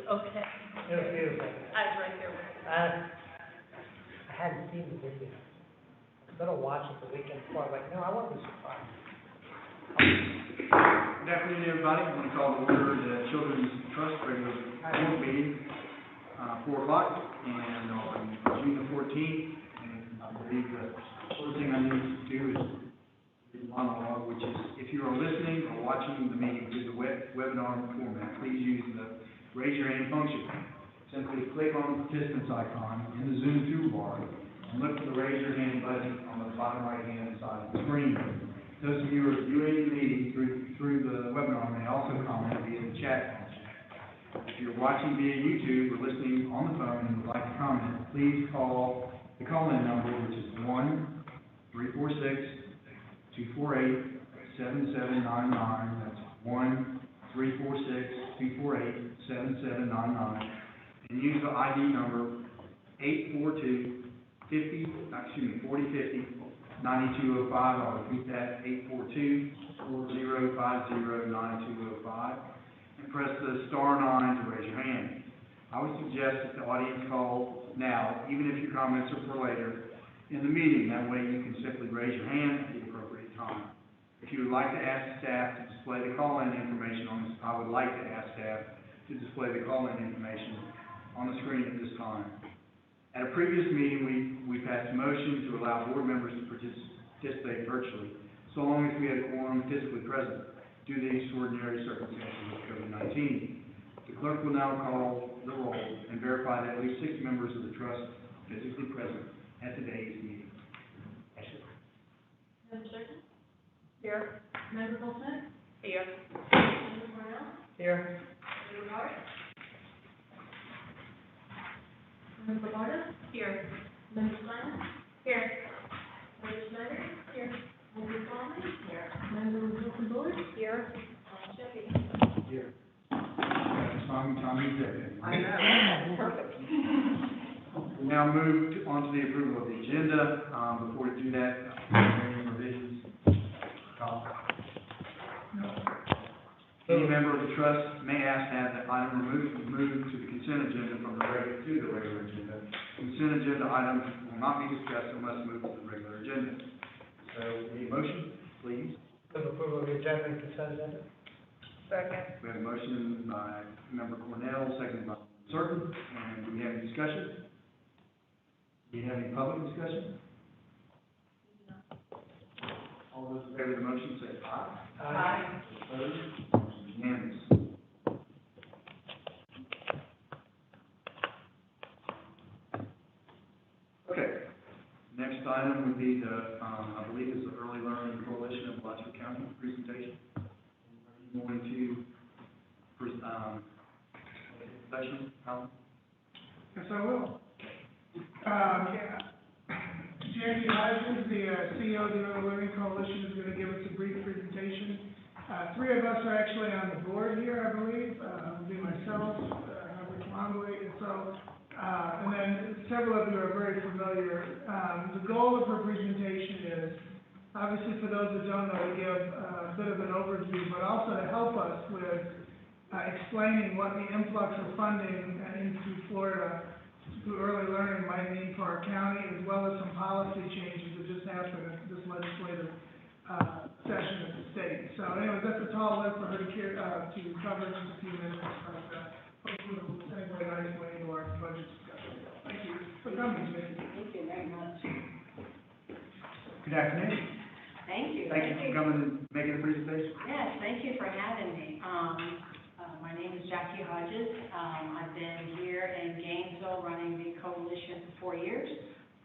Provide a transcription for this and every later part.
Okay. It was beautiful. I was right there with you. I hadn't seen the video. I was gonna watch it the weekend before, I'm like, no, I want to be surprised. Good afternoon, everybody. I'm going to call to order the Children's Trust regular board meeting, 4 o'clock, and on June the 14th. And I believe the first thing I need to do is the monologue, which is if you are listening or watching the meeting through the webinar format, please use the raise your hand function. Simply click on the participants icon in the Zoom toolbar and look for the raise your hand button on the bottom right hand side of the screen. Those of you who are viewing the meeting through the webinar may also comment via the chat function. If you're watching via YouTube or listening on the phone and would like to comment, please call the call-in number, which is 1-346-248-7799. That's 1-346-248-7799. And use the ID number 842-4050. 9205. I'll repeat that, 842-4050-9205, and press the *9 to raise your hand. I would suggest that the audience call now, even if your comments are for later in the meeting. That way you can simply raise your hand at the appropriate time. If you would like to ask staff to display the call-in information on this, I would like to ask staff to display the call-in information on the screen at this time. At a previous meeting, we passed a motion to allow board members to participate virtually, so long as we had a quorum physically present due to the extraordinary circumstances of COVID-19. The clerk will now call the roll and verify that at least 6 members of the trust are physically present at today's meeting. Member Durkin? Here. Member Goldsmith? Here. Member Cornell? Here. Member Hart? Member Lamarda? Here. Member Stein? Here. Member Snyder? Here. Member Conley? Here. Member Wilson-Bullard? Here. Jeffy? Here. Tommy's there. I know. Perfect. We now move on to the approval of the agenda. Before we do that, any revisions? No. Any member of the trust may ask to have that item moved to the consent agenda from the regular agenda. Consent agenda items will not be discussed unless moved to the regular agenda. So, any motion, please? Move approval of the agenda and consent agenda. Second. We have a motion by Member Cornell, seconded by Certain. And do we have any discussion? Do we have any public discussion? All those in favor of the motion say aye. Aye. Opposed? Unanimous. Okay. Next item would be the, I believe it's the Early Learning Coalition of Alachua County presentation. Are you going to session, Alan? Yes, I will. Jackie Hodges, the CEO of the Early Learning Coalition, is going to give us a brief presentation. 3 of us are actually on the board here, I believe. It'll be myself, Robert Longley, and then several of you are very familiar. The goal of her presentation is, obviously for those that don't know, to give a bit of an overview, but also to help us with explaining what the influx of funding into Florida through early learning might mean for our county, as well as some policy changes that just happened at this legislative session at the state. So anyway, that's a tall list for her to cover in just a few minutes, but hopefully we'll segue nicely into our budget discussion. Thank you for coming, Jackie. Thank you very much. Good afternoon. Thank you. Thank you for coming and making the presentation. Yes, thank you for having me. My name is Jackie Hodges. I've been here in Gainesville running the coalition for 4 years.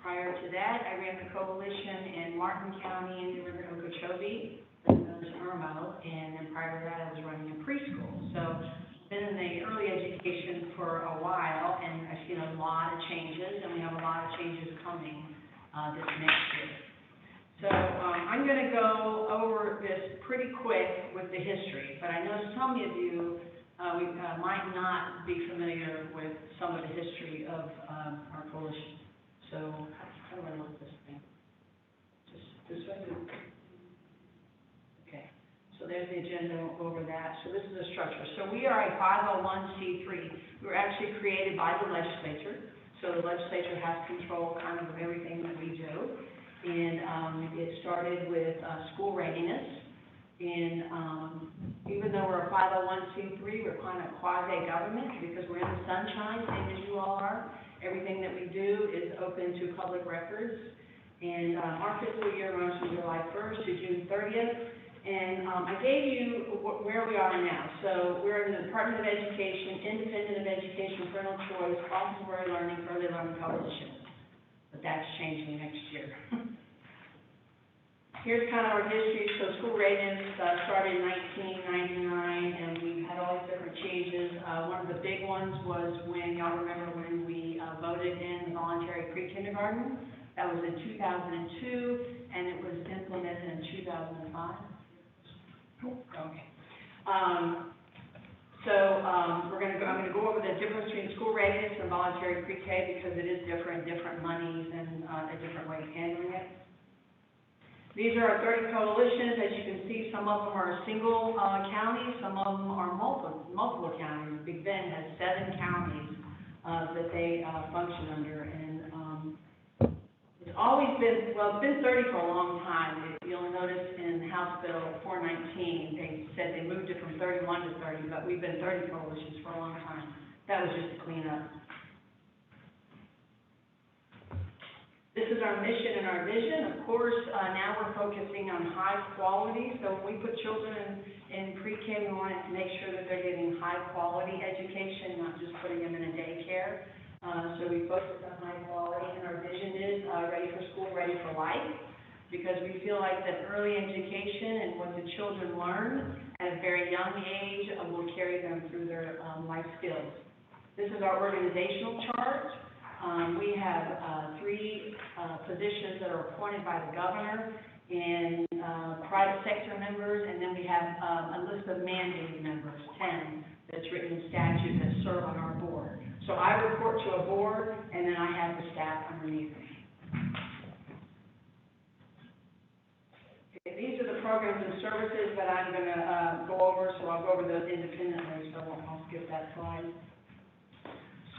Prior to that, I ran the coalition in Martin County in the River Okeechobee, known as Irmo, and then prior to that, I was running a preschool. So I've been in the early education for a while, and I've seen a lot of changes, and we have a lot of changes coming this next year. So I'm going to go over this pretty quick with the history, but I know some of you might not be familiar with some of the history of our coalition. So how do I look at this thing? Just this way? Okay. So there's the agenda over that. So this is a structure. So we are a 501c3. We were actually created by the legislature. So the legislature has control kind of everything that we do. And it started with school readiness. And even though we're a 501c3, we're kind of quasi-government because we're in the sunshine, same as you all are. Everything that we do is open to public records. And our fiscal year runs from July 1st to June 30th. And I gave you where we are now. So we're in the Department of Education, Independent of Education, Parental Choice, Office of Early Learning, Early Learning Coalition. But that's changing next year. Here's kind of our history. So school readiness started in 1999, and we've had all these different changes. One of the big ones was when, y'all remember when we voted in the voluntary pre-kindergarten? That was in 2002, and it was implemented in 2005. Okay. I'm going to go over the difference between school readiness and voluntary pre-K because it is different monies and a different way of handling it. These are our 30 coalitions. As you can see, some of them are single counties, some of them are multiple counties. Big Bend has 7 counties that they function under, and it's always been, well, it's been 30 for a long time. You'll notice in House Bill 419, they said they moved it from 31 to 30, but we've been 30 coalitions for a long time. That was just a cleanup. This is our mission and our vision. Of course, now we're focusing on high quality. So when we put children in pre-K, we want to make sure that they're getting high quality education, not just putting them in a daycare. So we focus on high quality, and our vision is ready for school, ready for life, because we feel like that early education and what the children learn at a very young age will carry them through their life skills. This is our organizational chart. We have 3 positions that are appointed by the governor and private sector members, and then we have a list of mandated members, 10, that's written in statute that serve on our board. So I report to a board, and then I have the staff underneath me. Okay, these are the programs and services that I'm going to go over, so I'll go over those independently, so I'll skip that slide.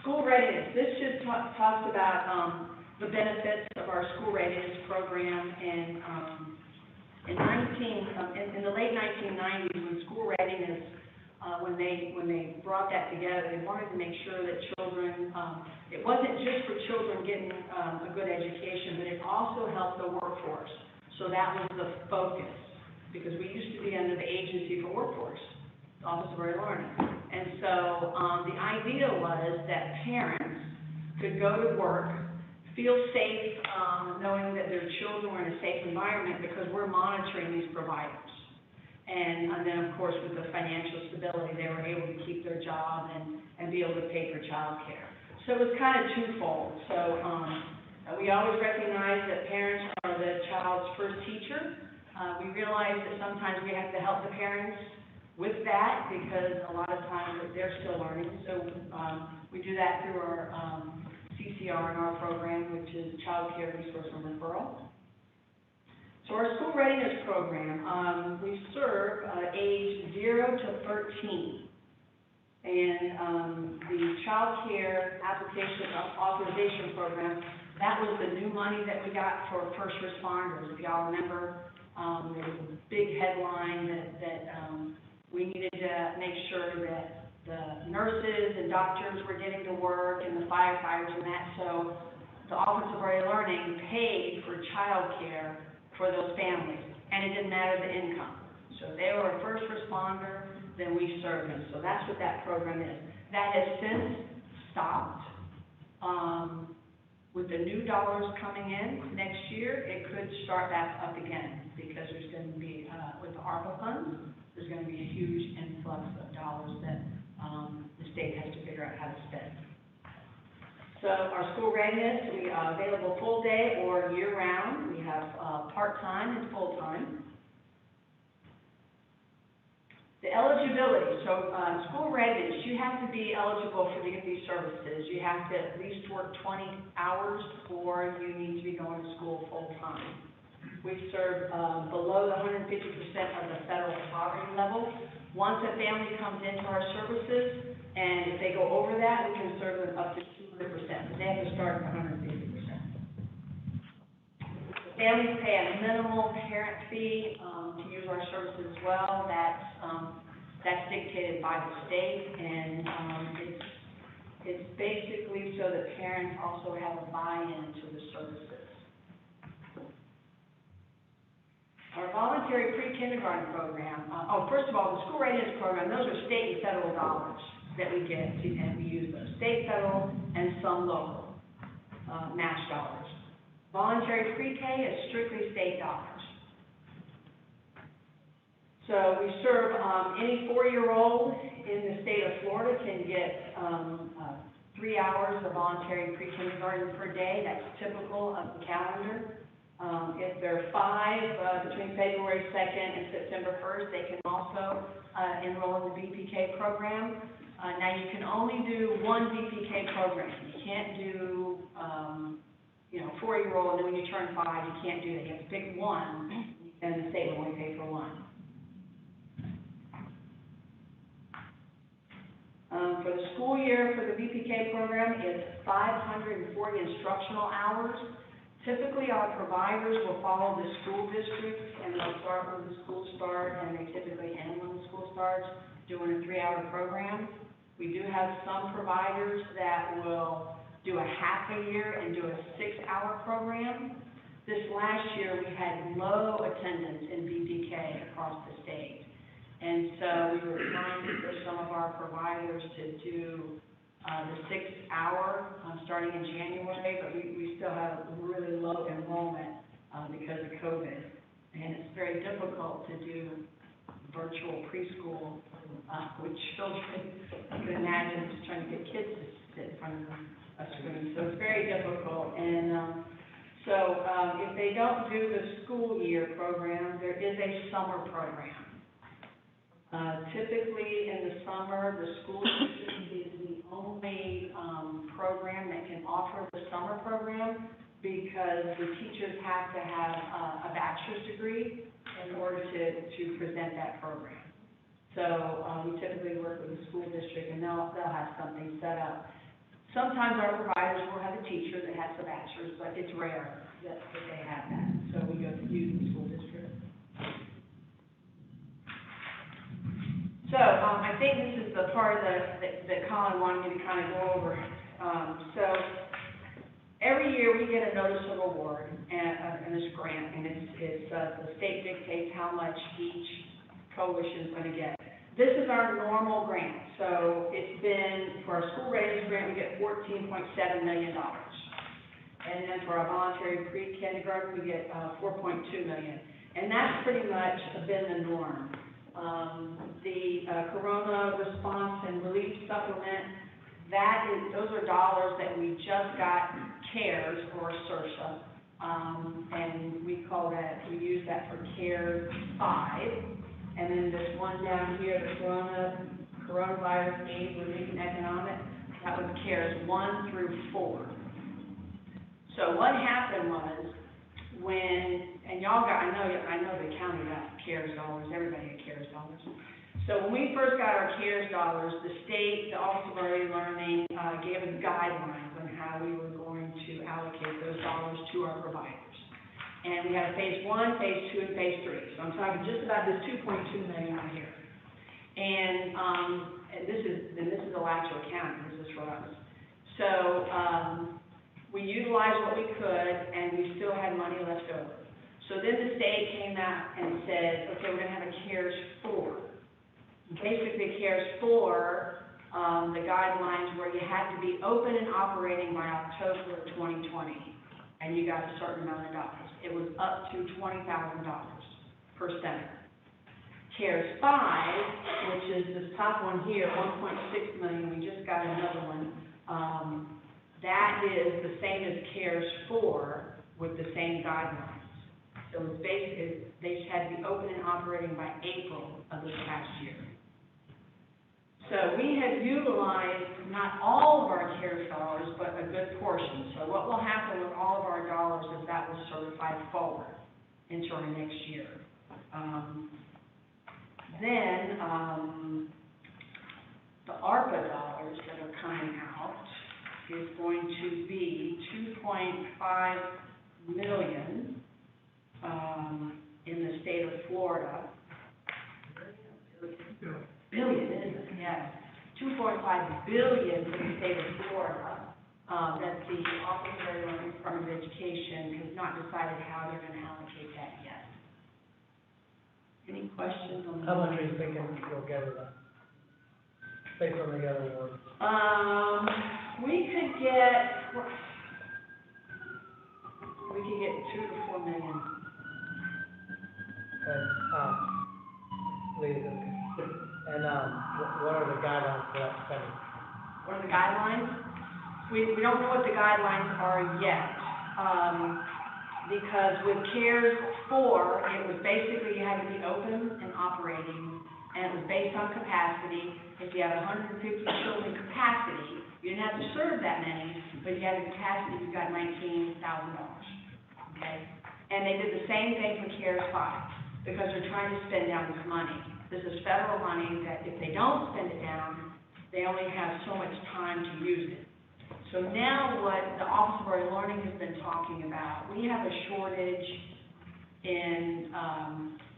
School readiness. This just talks about the benefits of our school readiness program. And in the late 1990s, when school readiness, when they brought that together, they wanted to make sure that children, it wasn't just for children getting a good education, but it also helped the workforce. So that was the focus, because we used to be under the Agency for Workforce, the Office of Early Learning. And so the idea was that parents could go to work, feel safe, knowing that their children were in a safe environment because we're monitoring these providers. And then, of course, with the financial stability, they were able to keep their job and be able to pay for child care. So it was kind of twofold. So we always recognize that parents are the child's first teacher. We realize that sometimes we have to help the parents with that because a lot of times they're still learning. So we do that through our CCR in our program, which is Child Care Resource and Referral. So our school readiness program, we serve age 0 to 13. And the child care application authorization program, that was the new money that we got for first responders. If y'all remember, there was a big headline that we needed to make sure that the nurses and doctors were getting to work and the firefighters and that. So the Office of Early Learning paid for child care for those families, and it didn't matter the income. So if they were a first responder, then we served them. So that's what that program is. That has since stopped. With the new dollars coming in next year, it could start back up again because there's going to be, with the ARPA funds, there's going to be a huge influx of dollars that the state has to figure out how to spend. So our school readiness, we are available full day or year round. We have part-time and full-time. The eligibility, so school readiness, you have to be eligible for these services. You have to at least work 20 hours or you need to be going to school full-time. We serve below the 150% of the federal poverty level. Once a family comes into our services, and if they go over that, we can serve them up to 200%, but they have to start at 150%. Families pay a minimal parent fee to use our services as well. That's dictated by the state, and it's basically so that parents also have a buy-in to the services. Our voluntary pre-kindergarten program, first of all, the school readiness program, those are state and federal dollars that we get, and we use those, state, federal, and some local match dollars. Voluntary pre-K is strictly state dollars. So we serve any 4-year-old in the state of Florida can get 3 hours of voluntary pre-kindergarten per day. That's typical of the calendar. If they're 5, between February 2nd and September 1st, they can also enroll in the VPK program. Now, you can only do one VPK program. You can't do, 4-year-old, and then when you turn 5, you can't do that. You have to pick one, and the state will only pay for one. For the school year, for the VPK program, it's 540 instructional hours. Typically, our providers will follow the school district, and they'll start when the school starts, and they typically end when the school starts, doing a 3-hour program. We do have some providers that will do a half a year and do a 6-hour program. This last year, we had low attendance in VPK across the state. And so we were trying to push some of our providers to do the 6-hour starting in January, but we still have really low enrollment because of COVID. And it's very difficult to do virtual preschool with children. You can imagine just trying to get kids to sit in front of a screen. So it's very difficult. And so if they don't do the school year program, there is a summer program. Typically in the summer, the school district is the only program that can offer the summer program because the teachers have to have a bachelor's degree in order to present that program. So we typically work with the school district, and they'll have something set up. Sometimes our providers will have a teacher that has a bachelor's, but it's rare that they have that. So we go to use the school district. So I think this is the part that Colin wanted me to kind of go over. So every year we get a notice of award and this grant, and it's the state dictates how much each coalition is going to get. This is our normal grant. So it's been, for our school readiness grant, we get $14.7 million. And then for our voluntary pre-kindergarten, we get $4.2 million. And that's pretty much been the norm. The Corona Response and Relief Supplement, those are dollars that we just got CARES or CERSA, and we use that for CARES 5, and then this one down here, the Coronavirus Aid Relief and Economic, that was CARES 1 through 4. So what happened was, and y'all got, I know the county got CARES dollars, everybody got CARES dollars. So when we first got our CARES dollars, the state, the Office of Early Learning, gave us guidelines on how we were going to allocate those dollars to our providers. And we had a phase 1, phase 2, and phase 3. So I'm talking just about this $2.2 million right here. And this is Alachua County, this is for us. So we utilized what we could, and we still had money left over. So then the state came out and said, okay, we're going to have a CARES 4. Basically, CARES 4, the guidelines were you had to be open and operating by October of 2020, and you got a certain amount of dollars. It was up to $20,000 per center. CARES 5, which is this top one here, $1.6 million, we just got another one. That is the same as CARES 4 with the same guidelines. So it's basically, they had to be open and operating by April of this past year. So we have utilized not all of our CARES dollars, but a good portion. So what will happen with all of our dollars is that will certify forward. into our next year. Then, the ARPA dollars that are coming out is going to be 2.5 million, in the state of Florida. Billion, isn't it? Yeah. 2.5 billion for the state of Florida, that the Office of Learning Department of Education has not decided how they're going to allocate that yet. Any questions on that? How much are you thinking you'll get of that? Based on the other awards? We could get 2 to 4 million. And, Lee, and, what are the guidelines for that spending? What are the guidelines? We don't know what the guidelines are yet, because with CARES 4, it was basically you had to be open and operating, and it was based on capacity. If you have 150 children capacity, you didn't have to serve that many, but if you had the capacity, you got $19,000, okay? And they did the same thing for CARES 5, because they're trying to spend down this money. This is federal money that if they don't spend it down, they only have so much time to use it. So now what the Office of Early Learning has been talking about, we have a shortage in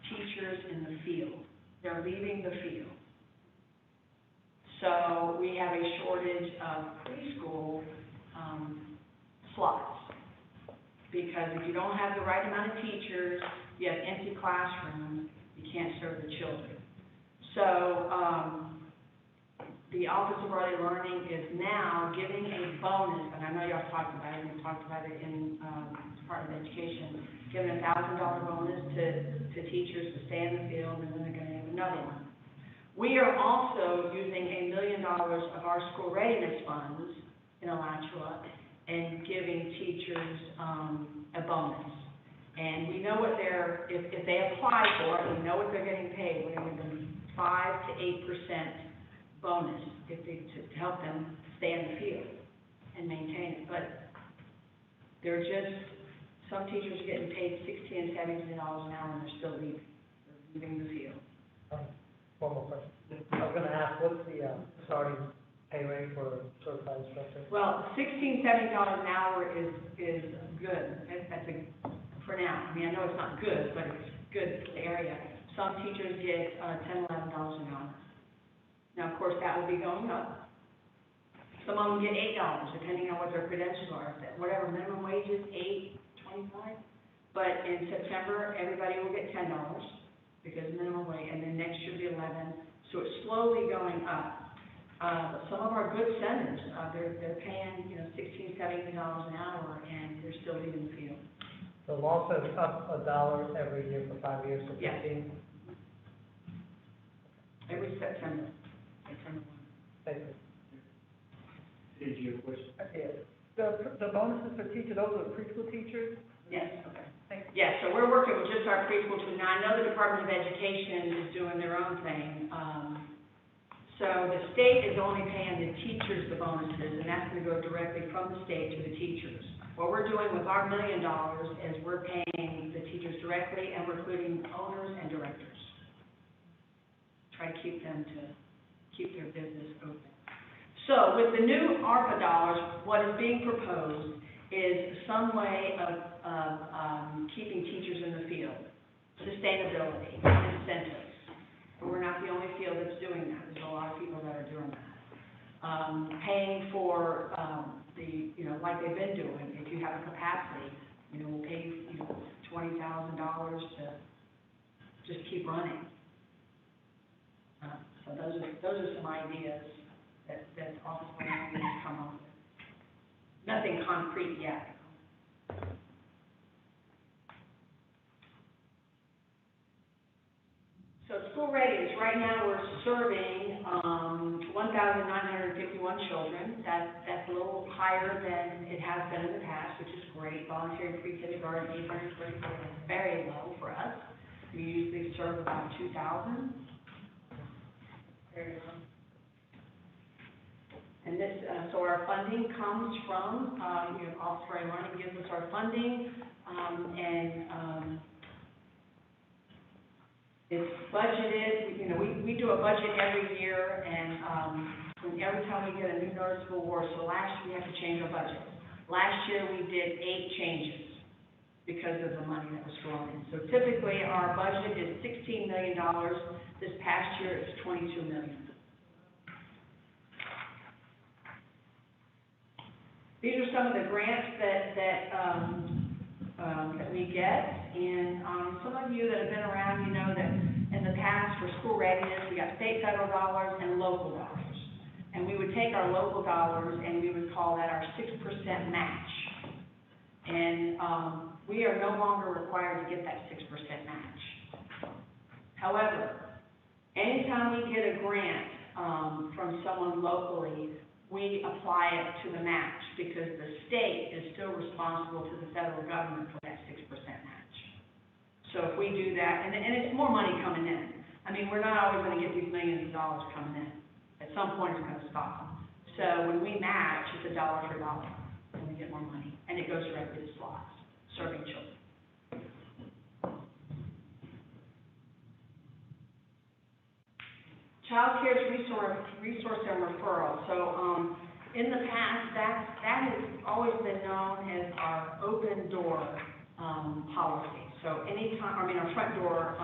teachers in the field. They're leaving the field. So we have a shortage of preschool slots. Because if you don't have the right amount of teachers, you have empty classrooms, you can't serve the children. So the Office of Early Learning is now giving a bonus, and I know y'all talked about it, we talked about it in Department of Education, giving a $1,000 bonus to teachers to stay in the field, and then they're going to have another one. We are also using $1 million of our school readiness funds in Alachua and giving teachers a bonus. And we know what if they apply for it, we know what they're getting paid. We're going to give them 5 to 8% bonus to help them stay in the field and maintain it. But they're some teachers are getting paid $16 and $17 an hour and they're still leaving. They're leaving the field. One more question. I was gonna ask, what's the, starting pay rate for a certified instructor? Well, $16, $17 an hour is good. That's for now. I mean, I know it's not good, but it's good for the area. Some teachers get $10, $11 an hour. Now, of course, that will be going up. Some of them get $8, depending on what their credentials are. Whatever minimum wage is, $8.25. But in September, everybody will get $10 because minimum wage, and then next year will be $11. So it's slowly going up. Some of our good centers, they're paying $16, $17 an hour, and they're still leaving the field. The law says up $1 every year for 5 years, so 15? Yeah. Every September. Thank you. Did you have a question? The bonuses for teachers, those are preschool teachers? Yes, okay. Yeah, so we're working with just our preschool children. Now, I know the Department of Education is doing their own thing. So the state is only paying the teachers the bonuses, and that's going to go directly from the state to the teachers. What we're doing with our $1 million is we're paying the teachers directly, and we're including owners and directors. Try to keep their business open. So with the new ARPA dollars, what is being proposed is some way of keeping teachers in the field, sustainability, incentives. But we're not the only field that's doing that. There's a lot of people that are doing that. Paying for like they've been doing. If you have a capacity, we'll pay you $20,000 to just keep running. So those are some ideas that Office of Learning has come up with. Nothing concrete yet. So school readiness, right now we're serving 1,951 children. That's a little higher than it has been in the past, which is great. Voluntary pre-kindergarten, 834, is very low for us. We usually serve about 2,000. Very low. And this, so our funding comes from, Office of Early Learning gives us our funding, and It's budgeted, you know, we do a budget every year, and, and every time we get a new notice of award, so last year we had to change our budget. Last year, we did 8 changes because of the money that was thrown in. So typically, our budget is $16 million. This past year, it's $22 million. These are some of the grants that we get, and some of you that have been around, you know that in the past for school readiness, we got state, federal dollars, and local dollars. And we would take our local dollars and we would call that our 6% match. And we are no longer required to get that 6% match. However, anytime we get a grant from someone locally, we apply it to the match because the state is still responsible to the federal government for that 6% match. So if we do that, and it's more money coming in. I mean, we're not always going to get these millions of dollars coming in. At some point, it's going to stop. So when we match, it's $1 for $1, and we get more money, and it goes directly to slots, serving children. Child Care's resource and referral. So in the past, that has always been known as our open door policy. So our front door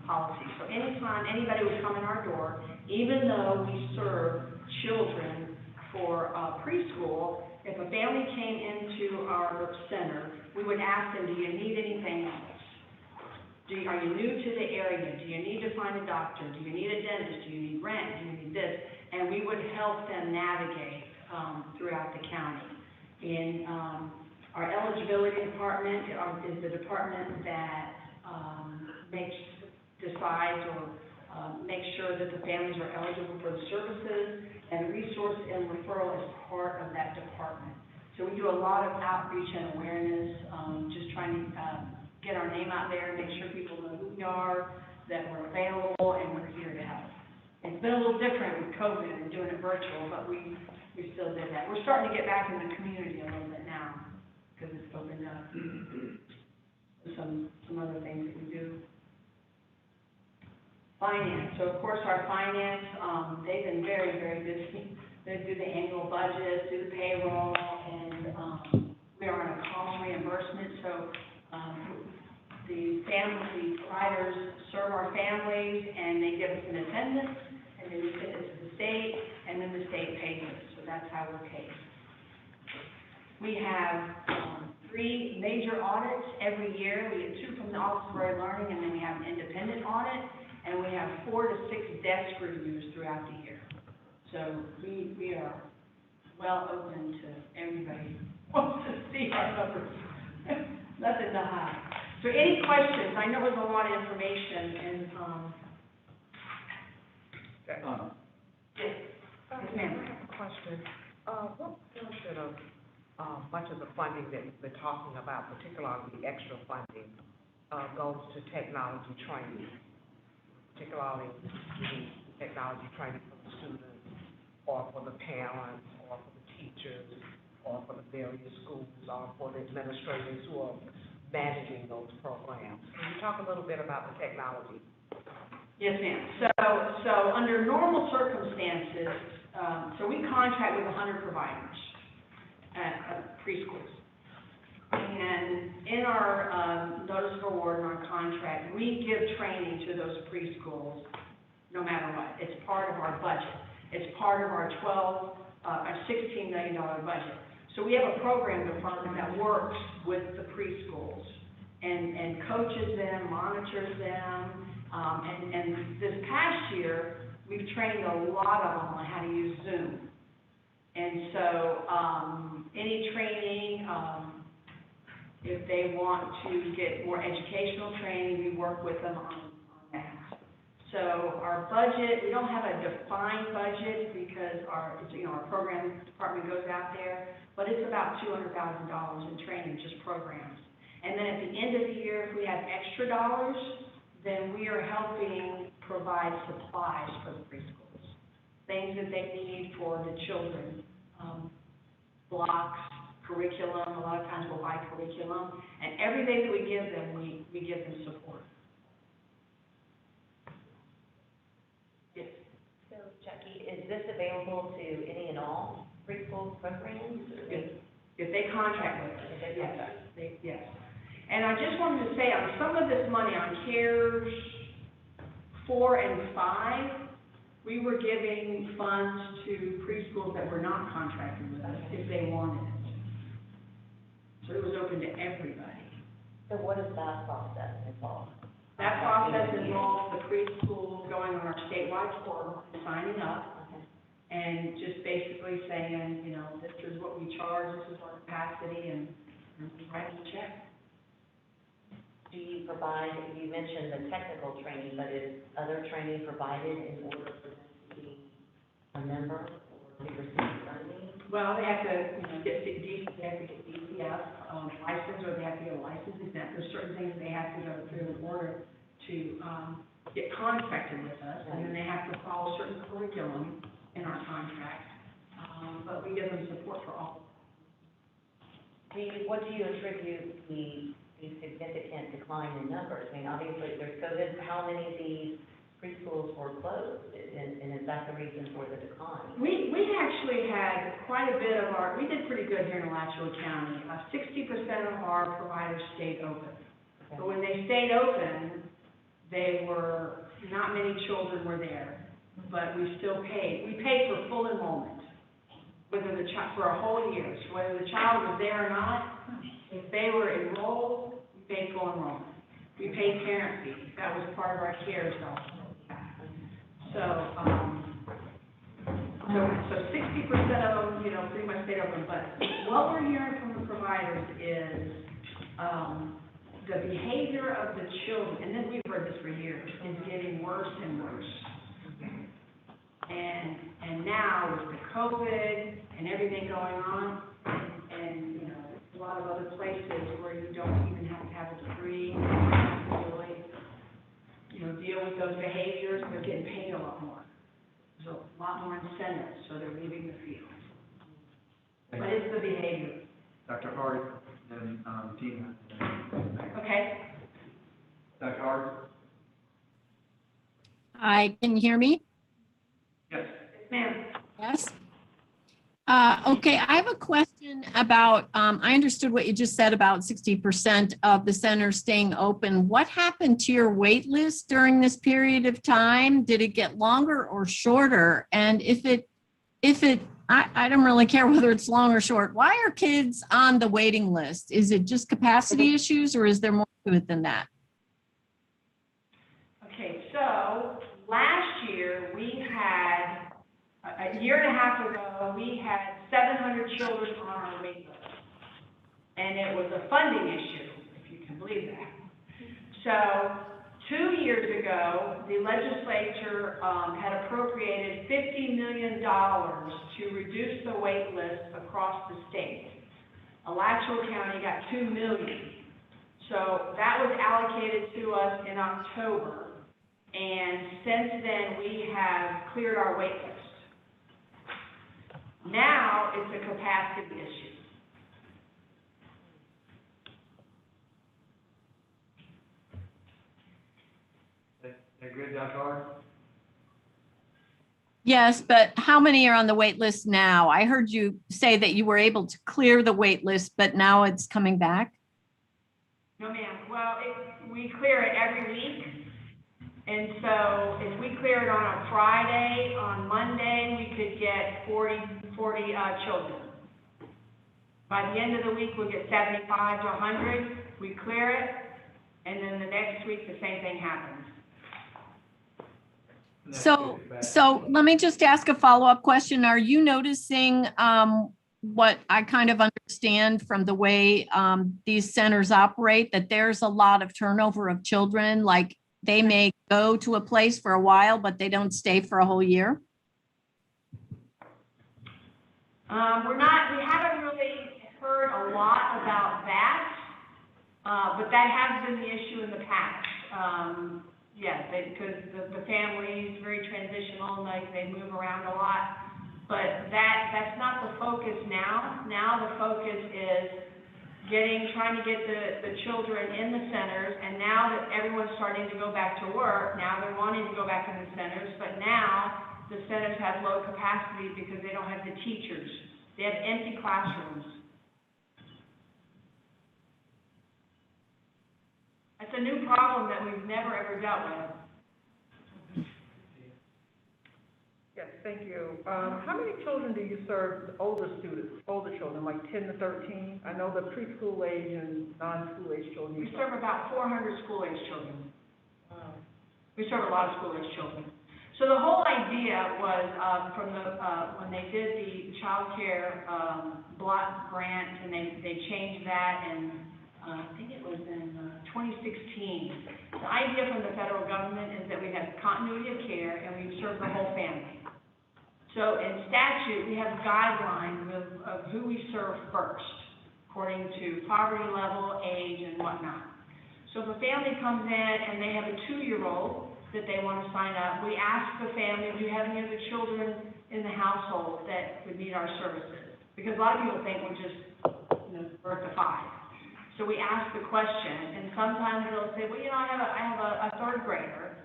policy. So anytime anybody would come in our door, even though we serve children for preschool, if a family came into our center, we would ask them, do you need anything else? Are you new to the area? Do you need to find a doctor? Do you need a dentist? Do you need rent? Do you need this? And we would help them navigate throughout the county. In our eligibility department is the department that decides or makes sure that the families are eligible for the services, and resource and referral is part of that department. So we do a lot of outreach and awareness, just trying to get our name out there, make sure people know who we are, that we're available, and we're here to help. It's been a little different with COVID and doing it virtual, but we still did that. We're starting to get back in the community a little bit now, because it's opened up some other things that we do. Finance. So of course our finance, they've been very, very busy. They do the annual budget, do the payroll, and we are on a cost reimbursement. So the providers serve our families, and they give us an attendance, and then we send it to the state, and then the state pays us. So that's how we're paid. We have 3 major audits every year. We get 2 from the Office of Early Learning, and then we have an independent audit, and we have 4 to 6 desk reviews throughout the year. So we are well open to everybody who wants to see our numbers. Nothing to hide. So any questions? I know it was a lot of information, and yes. Yes, ma'am. I have a question. What portion of much of the funding that we've been talking about, particularly the extra funding, goes to technology training, particularly the technology training for the students, or for the parents, or for the teachers, or for the various schools, or for the administrators who are managing those programs? Can you talk a little bit about the technology? Yes, ma'am. So under normal circumstances, so we contract with 100 providers at preschools. And in our notice of award and our contract, we give training to those preschools no matter what. It's part of our budget. It's part of our $16 million budget. So we have a program department that works with the preschools and coaches them, monitors them, and this past year, we've trained a lot of them on how to use Zoom. And so any training, if they want to get more educational training, we work with them on that. So our budget, we don't have a defined budget because our program department goes out there, but it's about $200,000 in training, just programs. And then at the end of the year, if we have extra dollars, then we are helping provide supplies for the preschools, things that they need for the children, blocks, curriculum. A lot of times we'll buy curriculum, and everything that we give them, we give them support. available to any and all preschool programs? If they contract with us, If they yes, contract. yes. And I just wanted to say, on some of this money, on CARES 4 and 5, we were giving funds to preschools that were not contracted with us if they wanted it. So it was open to everybody. So what does that process involve? That process involves the preschool going on our statewide portal, signing up, Okay. and just basically saying, you know, this is what we charge, this is our capacity, and writing a check. Do you provide, you mentioned the technical training, but is other training provided in order for them to be a member or to receive funding? Well, they have to, you know, get DCF license, or they have to get a license exam. There's certain things they have to go through in order to get contracted with us, and then they have to follow certain curriculum in our contract. But we give them support for all. What do you attribute the significant decline in numbers? I mean, obviously, there's COVID, how many of these preschools were closed, and is that the reason for the decline? We actually had quite a bit of we did pretty good here in Alachua County. 60% of our providers stayed open. But when they stayed open, not many children were there, but we still paid. We paid for full enrollment, for a whole year. So whether the child was there or not, if they were enrolled, we paid full enrollment. We paid parent fees. That was part of our CARES also. So 60% of them, you know, pretty much stayed open. But what we're hearing from the providers is the behavior of the children, and then we've heard this for years, is getting worse and worse. And now with the COVID and everything going on, and you know, a lot of other places where you don't even have to have a degree, you have to really, you know, deal with those behaviors, they're getting paid a lot more. There's a lot more incentives, so they're leaving the field. But it's the behavior. Dr. Hart, then, Tina. Okay? Dr. Hart? Hi, can you hear me? Yes. Ma'am. Yes. Okay, I have a question about, I understood what you just said about 60% of the centers staying open. What happened to your wait list during this period of time? Did it get longer or shorter? And I don't really care whether it's long or short. Why are kids on the waiting list? Is it just capacity issues, or is there more to it than that? Okay, so last year we had, a year and a half ago, we had 700 children on our wait list. And it was a funding issue, if you can believe that. So 2 years ago, the legislature had appropriated $50 million to reduce the wait list across the state. Alachua County got $2 million. So that was allocated to us in October. And since then, we have cleared our wait list. Now, it's a capacity issue. They're good, Dr. Hart? Yes, but how many are on the wait list now? I heard you say that you were able to clear the wait list, but now it's coming back? No, ma'am. Well, we clear it every week. And so if we clear it on a Friday, on Monday, we could get 40 children. By the end of the week, we'll get 75 to 100. We clear it, and then the next week, the same thing happens. So let me just ask a follow-up question. Are you noticing what I kind of understand from the way these centers operate, that there's a lot of turnover of children? Like they may go to a place for a while, but they don't stay for a whole year? We haven't really heard a lot about that, but that has been the issue in the past. Yes, because the family's very transitional, like they move around a lot, but that's not the focus now. Now the focus is trying to get the children in the centers, and now that everyone's starting to go back to work, now they're wanting to go back in the centers, but now the centers have low capacity because they don't have the teachers. They have empty classrooms. It's a new problem that we've never, ever dealt with. Yes, thank you. How many children do you serve, older students, older children, like 10 to 13? I know the preschool age and non-school age children. We serve about 400 school-age children. Wow. We serve a lot of school-age children. So the whole idea was, from the, when they did the child care, block grant, and they changed that, and, I think it was in, 2016. The idea from the federal government is that we have continuity of care, and we serve the whole family. So in statute, we have guidelines of who we serve first, according to poverty level, age, and whatnot. So if a family comes in and they have a 2-year-old that they want to sign up, we ask the family, do you have any other children in the household that would need our services? Because a lot of people think we're just, birth to 5. So we ask the question, and sometimes they'll say, well, I have a 3rd grader,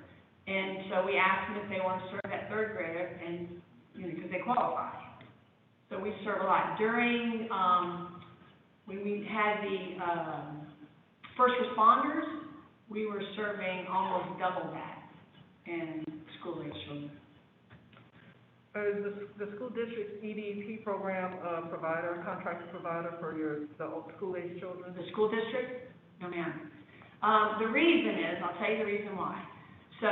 and so we ask them if they want to serve that 3rd grader, and, because they qualify. So we serve a lot. During, when we had the, first responders, we were serving almost double that in school-age children. Is the school district's EDP program provider, contracted provider for the school-age children? The school district? No, ma'am. The reason is, I'll tell you the reason why. So,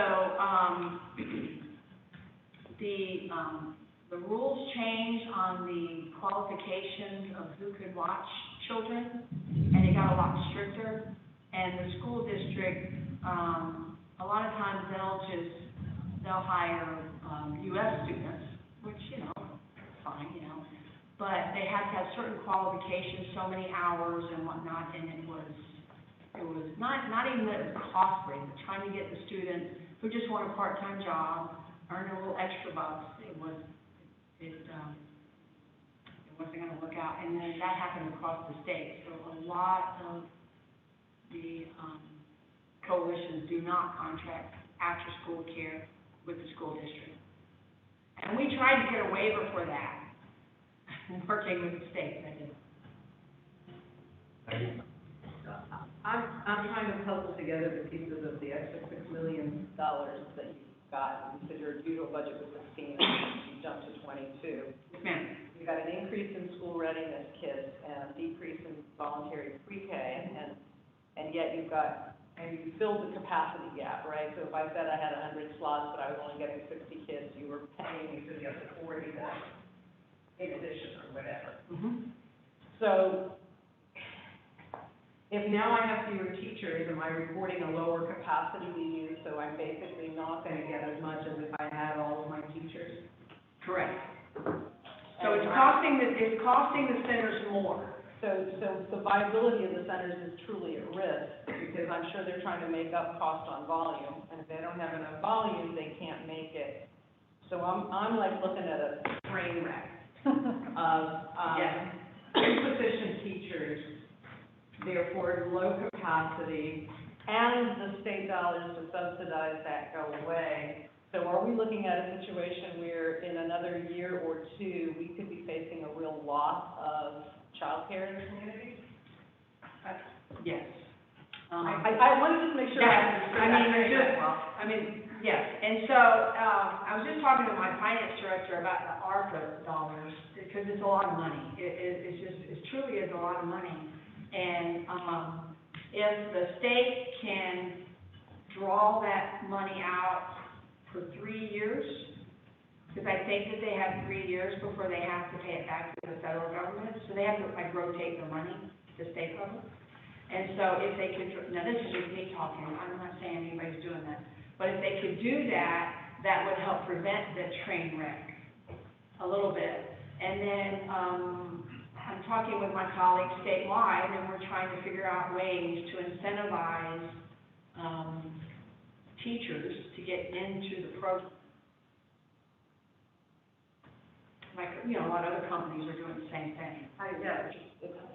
the rules changed on the qualifications of who could watch children, and it got a lot stricter. And the school district, a lot of times they'll hire U.S. students, which, fine, but they have to have certain qualifications, so many hours and whatnot, and it was not even that it was costly, but trying to get the student who just want a part-time job, earn a little extra bucks, it wasn't going to work out. And then that happened across the state, so a lot of the coalitions do not contract after-school care with the school district. And we tried to get a waiver for that, working with the state, I did. I'm trying to puzzle together the pieces of the extra $6 million that you got. You said your usual budget was 16, and you jumped to 22. Yes, ma'am. You got an increase in school readiness kits and a decrease in voluntary pre-K, and yet you filled the capacity gap, right? So if I said I had 100 slots, but I was only getting 60 kids, you were paying me for the other 40 in addition or whatever. Mm-hmm. So if now I have fewer teachers, am I reporting a lower capacity to you, so I'm basically not going to get as much as if I had all of my teachers? Correct. So it's costing the centers more. So the viability of the centers is truly at risk, because I'm sure they're trying to make up cost on volume, and if they don't have enough volume, they can't make it. So I'm like looking at a train wreck of insufficient teachers, therefore low capacity, and the state dollars to subsidize that go away. So are we looking at a situation where in another year or two, we could be facing a real loss of childcare in the community? Yes. I want to just make sure I understand. Yes, and so, I was just talking to my finance director about the ARPA dollars, because it's a lot of money. It truly is a lot of money. And, if the state can draw that money out for 3 years, because I think that they have 3 years before they have to pay it back to the federal government, so they have to rotate the money to state level. And so if they could, now this is just me talking, I'm not saying anybody's doing that, but if they could do that, that would help prevent the train wreck a little bit. And then, I'm talking with my colleagues statewide, and we're trying to figure out ways to incentivize, teachers to get into the program. Like, a lot of other companies are doing the same thing.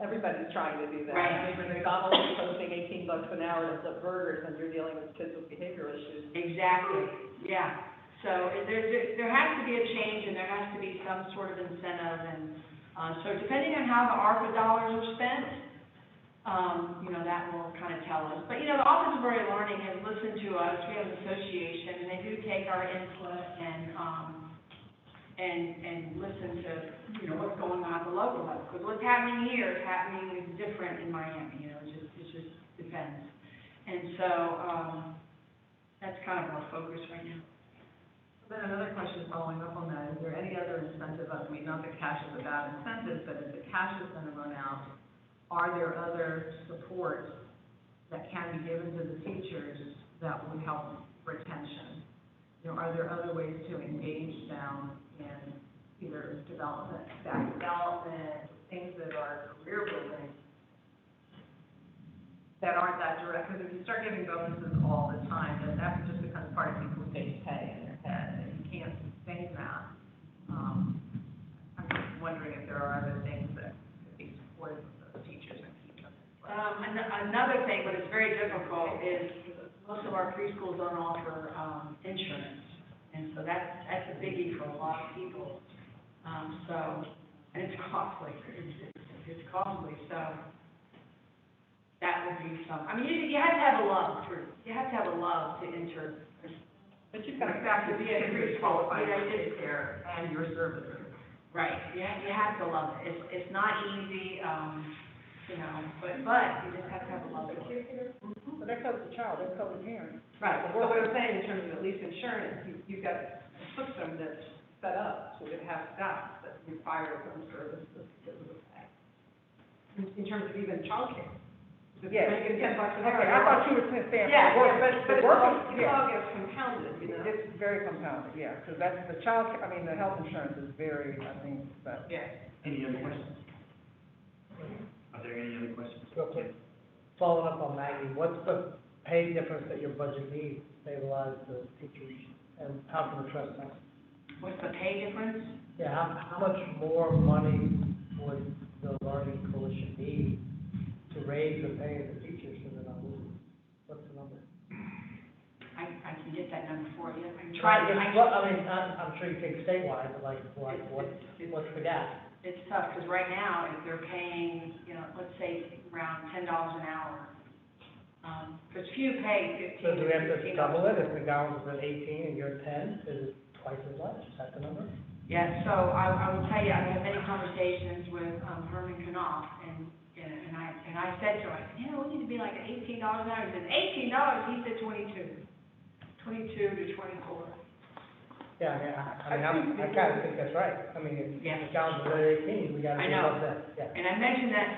Everybody's trying to do that. Right. I mean, when McDonald's is posting $18 an hour to flip burgers, and you're dealing with kids with behavioral issues. Exactly, yeah. So there has to be a change and there has to be some sort of incentive and, so depending on how the ARPA dollars are spent, you know, that will kind of tell us. But, you know, the Office of Early Learning has listened to us, we have an association, and they do take our input and listen to, you know, what's going on at the local level. Because what's happening here is happening different in Miami, you know, it just depends. And so, that's kind of our focus right now. Then another question following up on that, is there any other incentive, I mean, not that cash is a bad incentive, but if the cash is gonna run out, are there other supports that can be given to the teachers that would help retention? You know, are there other ways to engage them in either development, staff development, things that are career building, that aren't that direct? Because if you start giving bonuses all the time, then that just becomes part of people's base pay in their head, and you can't sustain that. I'm just wondering if there are other things that could be supportive of those teachers and keep them. Another thing, but it's very difficult, is most of our preschools don't offer, insurance. And so that's a biggie for a lot of people. And it's costly, it's costly, so that would be some, I mean, you have to have a love to enter. But you've got staff to be qualified to take care and your services. Right, you have to love it. It's not easy, you know, but you just have to have a love for it. But that covers the child, that covers the parent. Right, so what I'm saying in terms of at least insurance, you've got a system that's set up so that it has staff that require some services because of the pay. In terms of even childcare. Just Yes. making $10 an hour. Okay, I thought you were saying Yeah, for work. but The it work all, is- it all gets compounded, you know? It's very compounded, yeah, because that's the child, I mean, the health insurance is very, I think, but. Yeah. Any other questions? Are there any other questions? Real quick, following up on Maggie, what's the pay difference that your budget needs to stabilize the teachers? And how can the trust us? What's the pay difference? Yeah, how much more money would the Learning Coalition need to raise the pay of the teachers so they're not losing? What's the number? I can get that number for you. I can try to, Well, I mean, I'm sure you take statewide, but like what's the gap? It's tough, because right now, if they're paying, you know, let's say around $10 an hour, because few pay So do we have to $15 double it? If McDonald's is at 18 and you're at 10, is it twice as much? Is that the number? Yeah, so I will tell you, I've had many conversations with Herman Knopf, and I said to him, you know, we need to be like at $18 an hour. He said, $18? He said 22 to 24. Yeah, I mean, I kind of think that's right. I mean, if Yeah. McDonald's is at 18, we gotta I be know. above that, yeah. And I mentioned that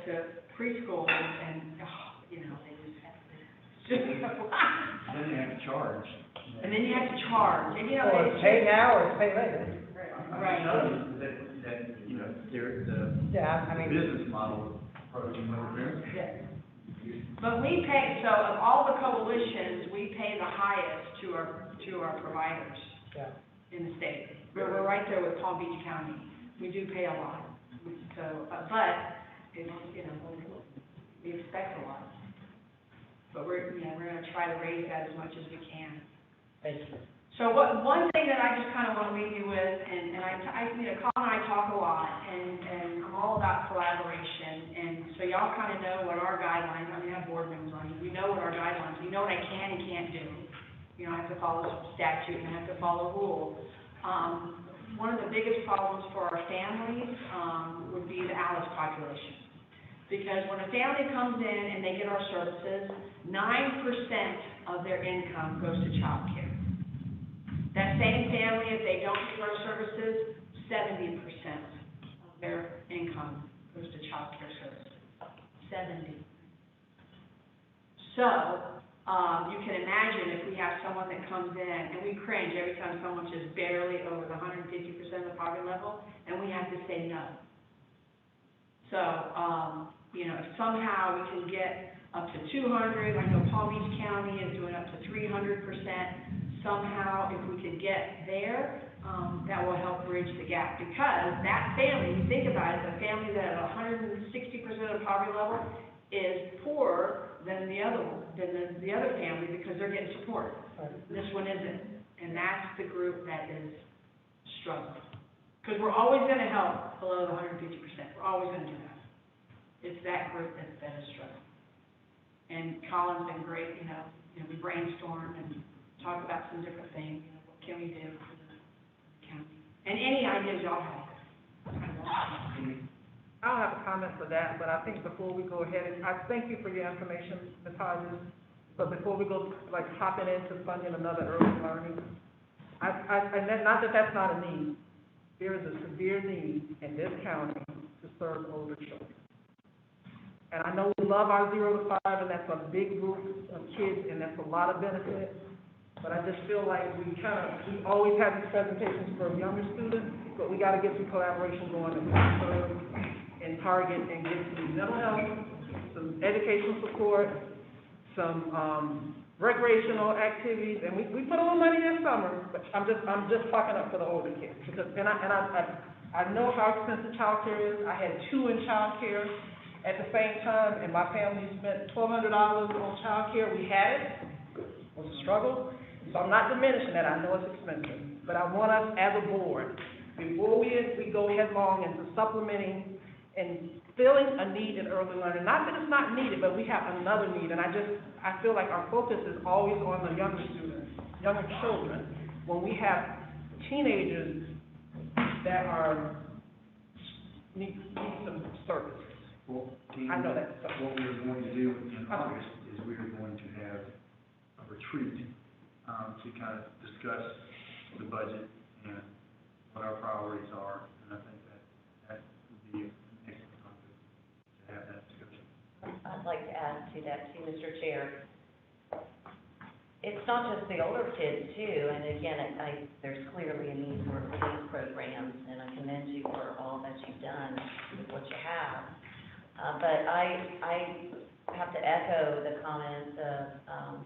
to preschool, and, you know, they just have to. Then you have to charge. And then you have to charge, and you know, Or it's it's pay just. now or it's pay later. Right. That, you know, Yeah, I the mean, business model approaching what they're. Yeah. But we pay, so of all the coalitions, we pay the highest to our providers yeah. in the state. We're right there with Palm Beach County. We do pay a lot. So, but it's, you know, we expect a lot. But we're gonna try to raise that as much as we can. Thank you. So one thing that I just kind of want to leave you with, and I you know, Colin and I talk a lot, and I'm all about collaboration, and so y'all kind of know what our guidelines, I mean, I have board members on, we know what our guidelines, we know what I can and can't do. You know, I have to follow statute, and I have to follow rules. One of the biggest problems for our families, would be the ALICE population. Because when a family comes in and they get our services, 9% of their income goes to child care. That same family, if they don't get our services, 70% of their income goes to child care services. 70. So, you can imagine if we have someone that comes in, and we cringe every time someone just barely over the 150% of the poverty level, and we have to say no. So, you know, if somehow we can get up to 200, I know Palm Beach County is doing up to 300%. Somehow, if we could get there, that will help bridge the gap. Because that family, you think about it, the family that at 160% of poverty level is poorer than the other one, than the other family, because they're getting support. This one isn't, and that's the group that is struggling. Because we're always gonna help below the 150%, we're always gonna do that. It's that group that is struggling. And Colin's been great, we brainstorm and talk about some different things, what can we do for the county? And any ideas y'all have. I don't have a comment for that, but I think before we go ahead, I thank you for your information, Ms. Hodges, but before we go, like, hopping into funding another early learning, and not that that's not a need, there is a severe need in this county to serve older children. And I know we love our 0 to 5, and that's a big group of kids, and that's a lot of benefit, but I just feel like we always have these presentations for younger students, but we gotta get some collaboration going and serve and target and get some mental health, some educational support, some, recreational activities, and we put a little money this summer, but I'm just talking up for the older kids, because, I know how expensive childcare is. I had 2 in childcare at the same time, and my family spent $1,200 on childcare. We had it. It was a struggle. So I'm not diminishing that. I know it's expensive, but I want us as a board, before we go headlong into supplementing and filling a need in early learning, not that it's not needed, but we have another need, and I feel like our focus is always on the younger students, younger children, when we have teenagers that need some services. Well, I know that. What we are going to do in August is we are going to have a retreat, to kind of discuss the budget and what our priorities are, and I think that would be an excellent time to have that discussion. I'd like to add to that too, Mr. Chair. It's not just the older kids too, and again, there's clearly a need for these programs, and I commend you for all that you've done with what you have. But I have to echo the comments of,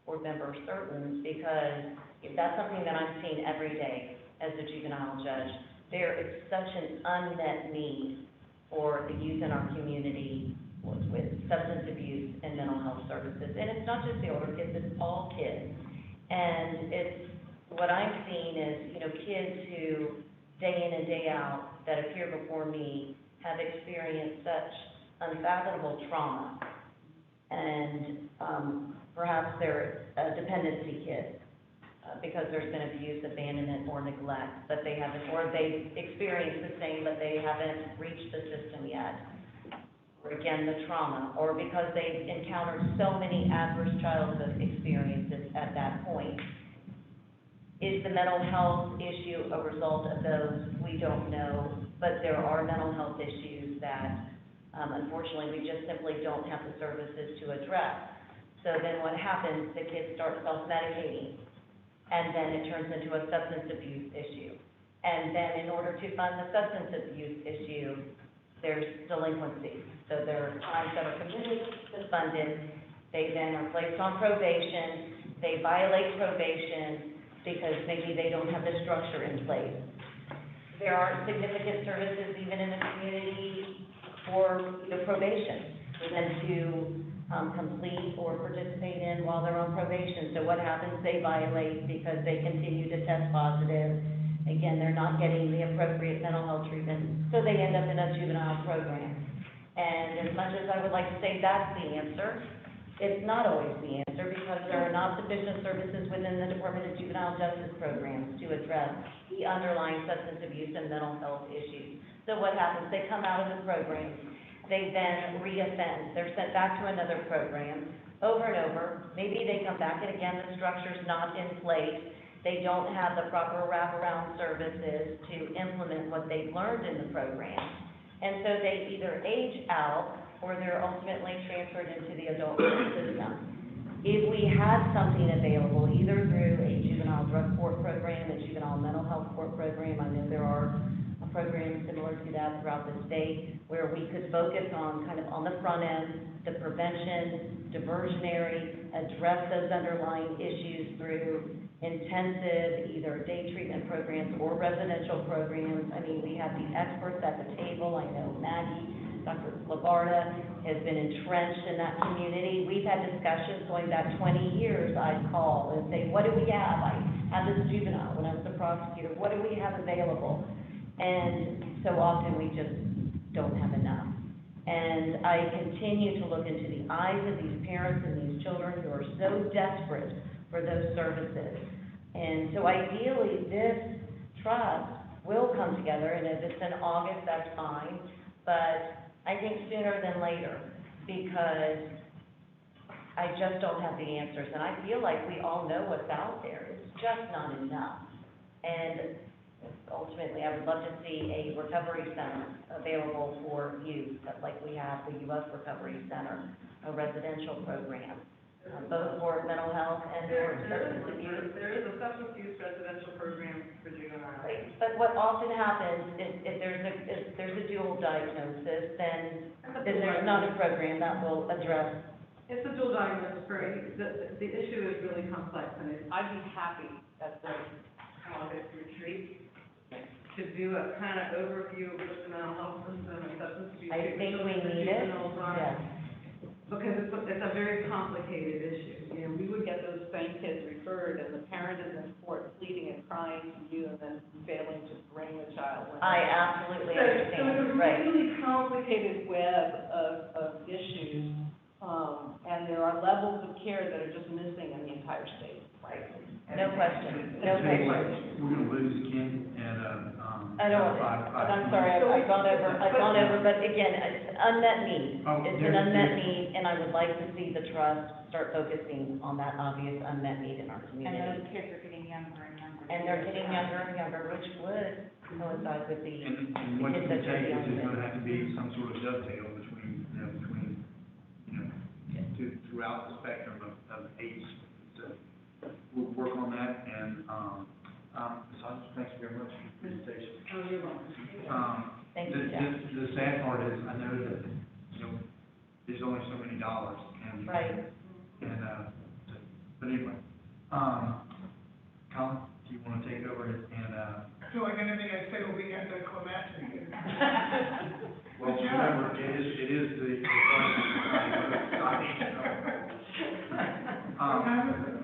board member Certain, because if that's something that I'm seeing every day as a juvenile judge, there is such an unmet need for the youth in our community with substance abuse and mental health services. And it's not just the older kids, it's all kids. And what I'm seeing is, kids who day in and day out that appear before me have experienced such unfathomable trauma. And perhaps they're a dependency kid because there's been abuse, abandonment, or neglect, but they haven't, or they've experienced the same, but they haven't reached the system yet. Or again, the trauma, or because they've encountered so many adverse childhood experiences at that point. Is the mental health issue a result of those? We don't know, but there are mental health issues that, unfortunately, we just simply don't have the services to address. So then what happens, the kids start self-medicating, and then it turns into a substance abuse issue. And then in order to fund the substance abuse issue, there's delinquency. So there are crimes that are committed to fund it. They then are placed on probation. They violate probation because maybe they don't have the structure in place. There are significant services even in the community for the probation, for them to complete or participate in while they're on probation. So what happens? They violate because they continue to test positive. Again, they're not getting the appropriate mental health treatment, so they end up in a juvenile program. And as much as I would like to say that's the answer, it's not always the answer, because there are not sufficient services within the Department of Juvenile Justice programs to address the underlying substance abuse and mental health issues. So what happens? They come out of the program, they then reoffend, they're sent back to another program over and over. Maybe they come back and again, the structure's not in place. They don't have the proper wraparound services to implement what they've learned in the program. And so they either age out or they're ultimately transferred into the adult system. If we had something available, either through a juvenile drug court program, a juvenile mental health court program, I know there are programs similar to that throughout the state, where we could focus on kind of on the front end, the prevention, diversionary, address those underlying issues through intensive either day treatment programs or residential programs. I mean, we have the experts at the table. I know Maggie Dr. Labarda has been entrenched in that community. We've had discussions going back 20 years. I'd call and say, what do we have? I had this juvenile when I was a prosecutor. What do we have available? And so often we just don't have enough. And I continue to look into the eyes of these parents and these children who are so desperate for those services. And so ideally, this trust will come together, and if it's in August, that's fine, but I think sooner than later, because I just don't have the answers, and I feel like we all know what's out there, it's just not enough. And ultimately, I would love to see a recovery center available for youth, like we have the U.S. Recovery Center, a residential program, both for mental health and for substance abuse. There is a substance abuse residential program for juveniles. Right. But what often happens is if there's a dual diagnosis, then there's not a program that will address. It's a dual diagnosis, the issue is really complex, and I'd be happy at the August retreat to do a kind of overview of what the mental health system and substance abuse. I think we need it, yes. Because it's a very complicated issue. You know, we would get those same kids referred, and the parent is in court pleading and crying to you, and then failing to bring the child. I absolutely So understand, it's a right. really complicated web of issues, and there are levels of care that are just missing in the entire state. Right. No question, no We're question. gonna lose Ken and, I don't, but I'm sorry, I've gone over, but again, it's unmet need. Oh, It's an unmet need, and I would like to see the trust start focusing on that obvious unmet need in our community. And those kids are getting younger and younger. And they're getting younger and younger, which would coincide with the and what's kids gonna that are take is young. there's gonna have to be some sort of dovetail between, throughout the spectrum of age. So we'll work on that, and, besides, thank you very much for your presentation. Oh, you're welcome. Thank you, Jack. The sad part is, I know that, there's only so many dollars, and. Right. And, but anyway, Colin, do you wanna take over and, I feel like anything I say will be anticlimactic. well, Good job. remember, it is the What time is it?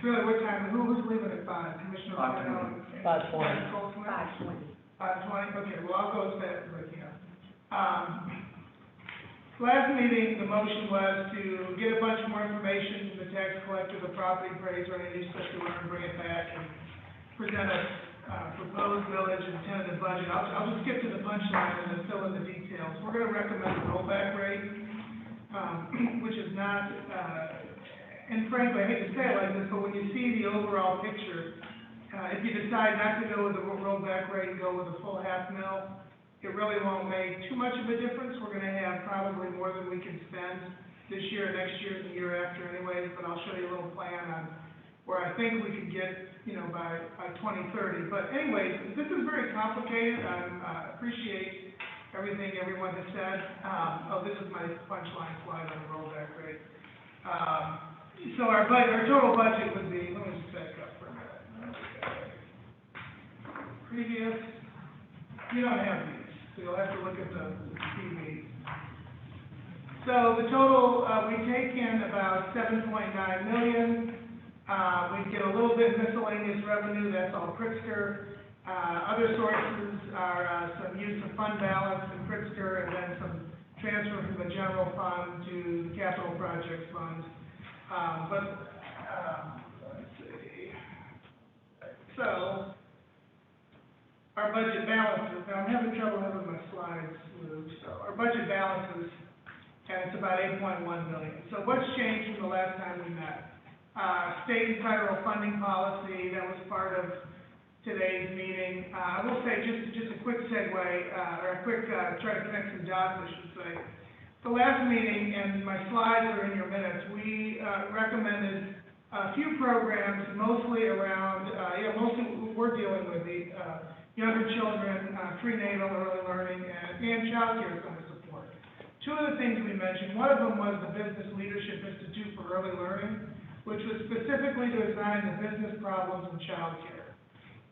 Really, what time, who's leaving at 5? Commissioner 5:20. Cornell? 5:20. 5:20, okay, well, I'll go as fast as I can. Last meeting, the motion was to get a bunch more information from the tax collector, the property appraiser, any new stuff we want to bring it back and present a proposed village and tentative budget. I'll just skip to the punchline and then fill in the details. We're gonna recommend a rollback rate, which is not, and frankly, I hate to say it like this, but when you see the overall picture, if you decide not to go with the rollback rate and go with a full half mil, it really won't make too much of a difference. We're gonna have probably more than we can spend this year, next year, and the year after anyways, but I'll show you a little plan on where I think we could get, by 2030. But anyways, this is very complicated. I appreciate everything everyone has said. This is my punchline slide on the rollback rate. So our total budget would be, let me just back up for a minute. Previous, you don't have these, so you'll have to look at the TV. So the total, we take in about 7.9 million. We get a little bit miscellaneous revenue, that's all Pritzker. Other sources are some use of fund balance in Pritzker, and then some transfer from the general fund to the capital projects fund. Let's see. So, our budget balances, now I'm having trouble having my slides moved, so our budget balances, and it's about 8.1 million. So what's changed from the last time we met? State and federal funding policy, that was part of today's meeting. I will say, just a quick segue, or a quick, try to connect some dots, I should say. The last meeting, and my slides are in your minutes, we recommended a few programs, mostly around, mostly we're dealing with the younger children, prenatal, early learning, and child care center support. Two of the things we mentioned, one of them was the Business Leadership Institute for Early Learning, which was specifically to design the business problems in child care.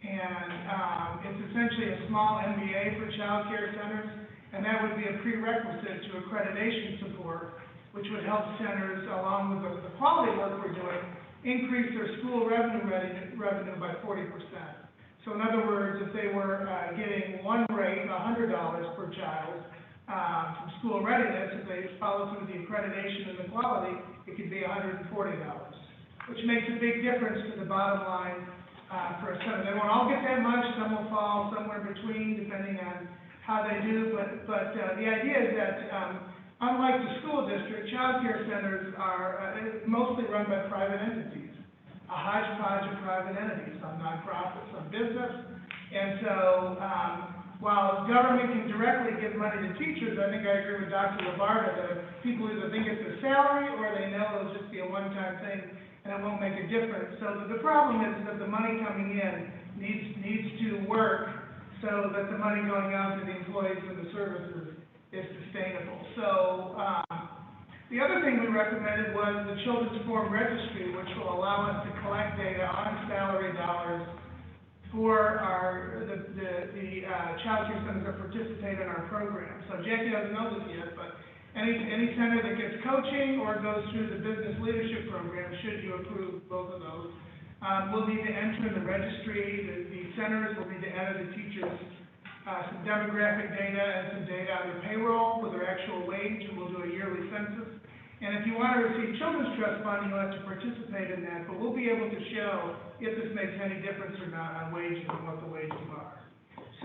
And it's essentially a small MBA for child care centers, and that would be a prerequisite to accreditation support, which would help centers, along with the quality work we're doing, increase their school revenue by 40%. So in other words, if they were getting one rate, $100 per child, from school readiness, if they follow through the accreditation and the quality, it could be $140, which makes a big difference to the bottom line for a center. They won't all get that much, some will fall somewhere between, depending on how they do, but the idea is that unlike the school district, child care centers are mostly run by private entities, a hodgepodge of private entities, some nonprofit, some business. And so while government can directly give money to teachers, I think I agree with Dr. Labarda that people either think it's a salary or they know it'll just be a one-time thing and it won't make a difference. So the problem is that the money coming in needs to work so that the money going out to the employees and the services is sustainable. So the other thing we recommended was the Children's Forum Registry, which will allow us to collect data on salary dollars for the child care centers that participate in our program. So Jackie doesn't know this yet, but any center that gets coaching or goes through the business leadership program, should you approve both of those, will need to enter the registry. The centers will need to enter the teachers some demographic data and some data on their payroll with their actual wage, and we'll do a yearly census. And if you want to receive Children's Trust funding, you'll have to participate in that, but we'll be able to show if this makes any difference or not on wages and what the wages are.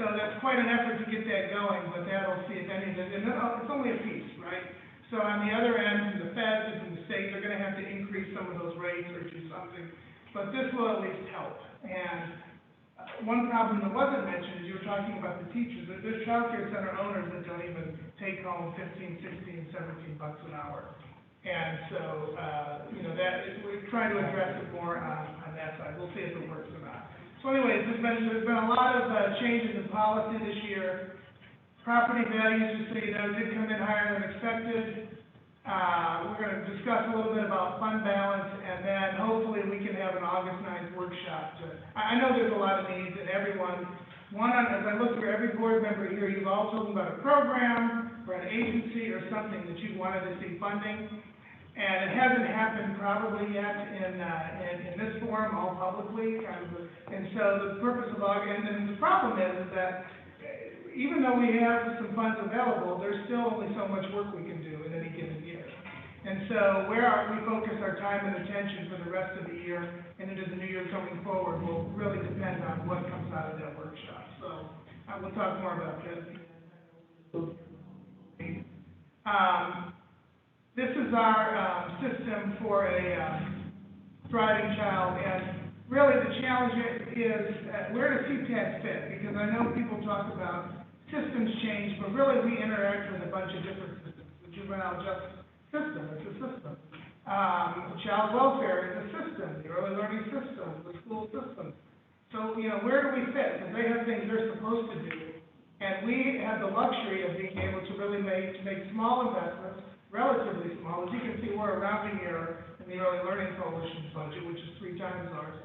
So that's quite an effort to get that going, but that'll see if any of it, and it's only a piece, right? So on the other end, from the feds and from the state, they're going to have to increase some of those rates or do something, but this will at least help. And one problem that wasn't mentioned is you were talking about the teachers. There's child care center owners that don't even take home 15, 16, 17 bucks an hour. And so, we're trying to address it more on that side. We'll see if it works or not. So anyways, there's been a lot of changes in policy this year. Property values, just so you know, did come in higher than expected. We're going to discuss a little bit about fund balance, and then hopefully we can have an August 9th workshop. I know there's a lot of needs, and everyone, as I look through every board member here, you've all told me about a program or an agency or something that you wanted to see funding, and it hasn't happened probably yet in this forum, all publicly, and so the purpose of August, and the problem is that even though we have some funds available, there's still only so much work we can do in any given year. And so where we focus our time and attention for the rest of the year and into the new year coming forward will really depend on what comes out of that workshop. So we'll talk more about that. This is our system for a thriving child, and really the challenge is where does CPAD fit? Because I know people talk about systems change, but really we interact with a bunch of different systems. The juvenile justice system, it's a system. Child welfare is a system, the early learning system, the school system. So, where do we fit? Because they have things they're supposed to do, and we have the luxury of being able to really make small investments, relatively small. As you can see, we're a rounding error in the Early Learning Coalition's budget, which is 3 times ours.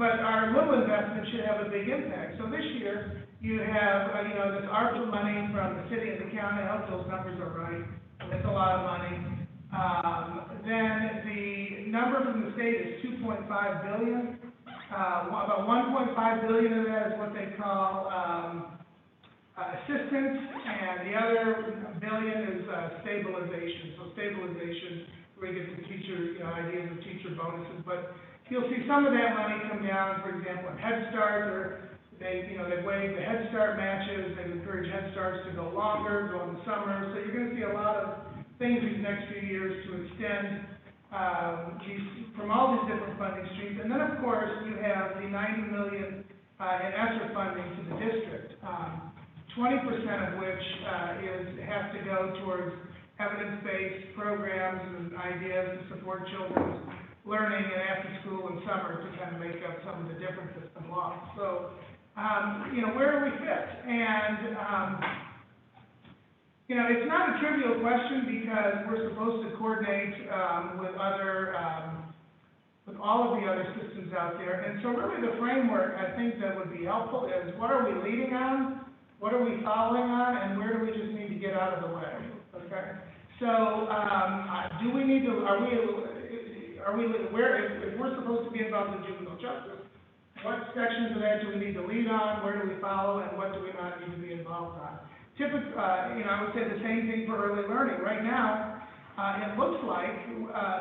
But our little investment should have a big impact. So this year, you have, this ARPA money from the city and the county. I hope those numbers are right. It's a lot of money. Then the number from the state is $2.5 billion. About $1.5 billion of that is what they call assistance, and the other $1 billion is stabilization. So stabilization, where you get the teacher, ideas of teacher bonuses. But you'll see some of that money come down, for example, in Head Start, or they've waived the Head Start matches. They've encouraged Head Starts to go longer, go in the summer. So you're going to see a lot of things these next few years to extend from all these different funding streams. And then, of course, you have the $90 million in ESSER funding to the district, 20% of which has to go towards evidence-based programs and ideas to support children's learning and after school and summer to kind of make up some of the differences in law. So, where do we fit? And, it's not a trivial question because we're supposed to coordinate with all of the other systems out there. And so really the framework I think that would be helpful is what are we leading on what are we following on, and where do we just need to get out of the way, okay? So, do we need to, if we're supposed to be involved in juvenile justice, what sections of that do we need to lead on, where do we follow, and what do we not need to be involved on? Typically, I would say the same thing for early learning. Right now, it looks like,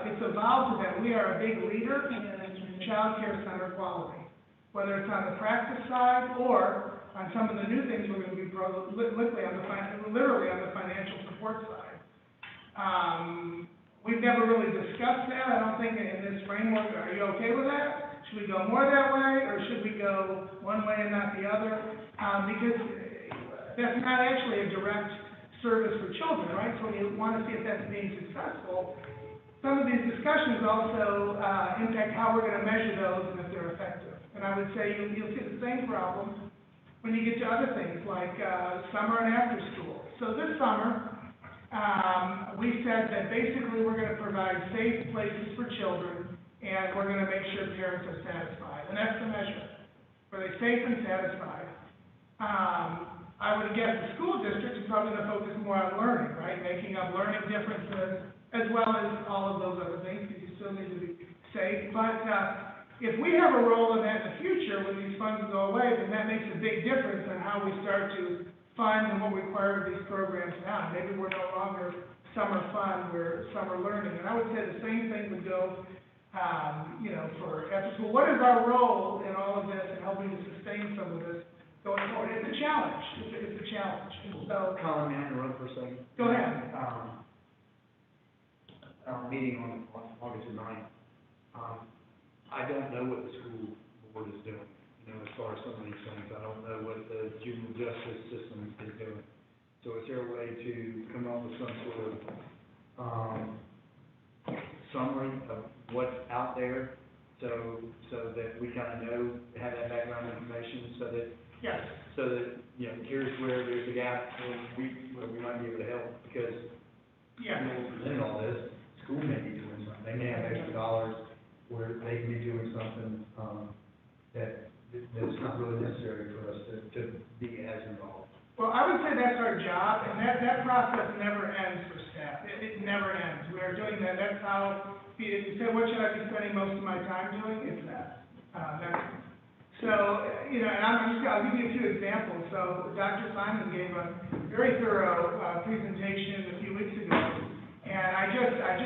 it's evolved to that we are a big leader in child care center quality, whether it's on the practice side or on some of the new things we're gonna be literally on the financial support side. We've never really discussed that, I don't think, in this framework. Are you okay with that? Should we go more that way, or should we go one way and not the other? Because that's not actually a direct service for children, right? So you want to see if that's being successful. Some of these discussions also impact how we're going to measure those and if they're effective. And I would say you'll see the same problem when you get to other things like summer and after school. So this summer, we said that basically we're going to provide safe places for children, and we're going to make sure parents are satisfied. And that's the measure. Are they safe and satisfied? I would guess the school district is probably going to focus more on learning, right? Making up learning differences, as well as all of those other things, because you still need to be safe. But if we have a role in that in the future, when these funds go away, then that makes a big difference in how we start to fund and what we require of these programs now. Maybe we're no longer summer fun, we're summer learning. And I would say the same thing would go, for after school. What is our role in all of this and helping to sustain some of this going forward? It's a challenge. It's a challenge. And so, Colin, may I interrupt for a second? Go ahead. Our meeting on August 9th, I don't know what the school board is doing, as far as some of these things. I don't know what the juvenile justice system is doing. So is there a way to come up with some sort of, summary of what's out there, so that we kind of know, have that background information, so that, yes. Here's where there's a gap, where we might be able to help, because Yeah. presenting all this, school may be doing something, they may have extra dollars where they can be doing something, that's not really necessary for us to be as involved. Well, I would say that's our job, and that process never ends for staff. It never ends. We are doing that. That's how, if you say, what should I be spending most of my time doing? It's that. So, and I'll give you a few examples. So Dr. Simon gave a very thorough presentation a few weeks ago, and I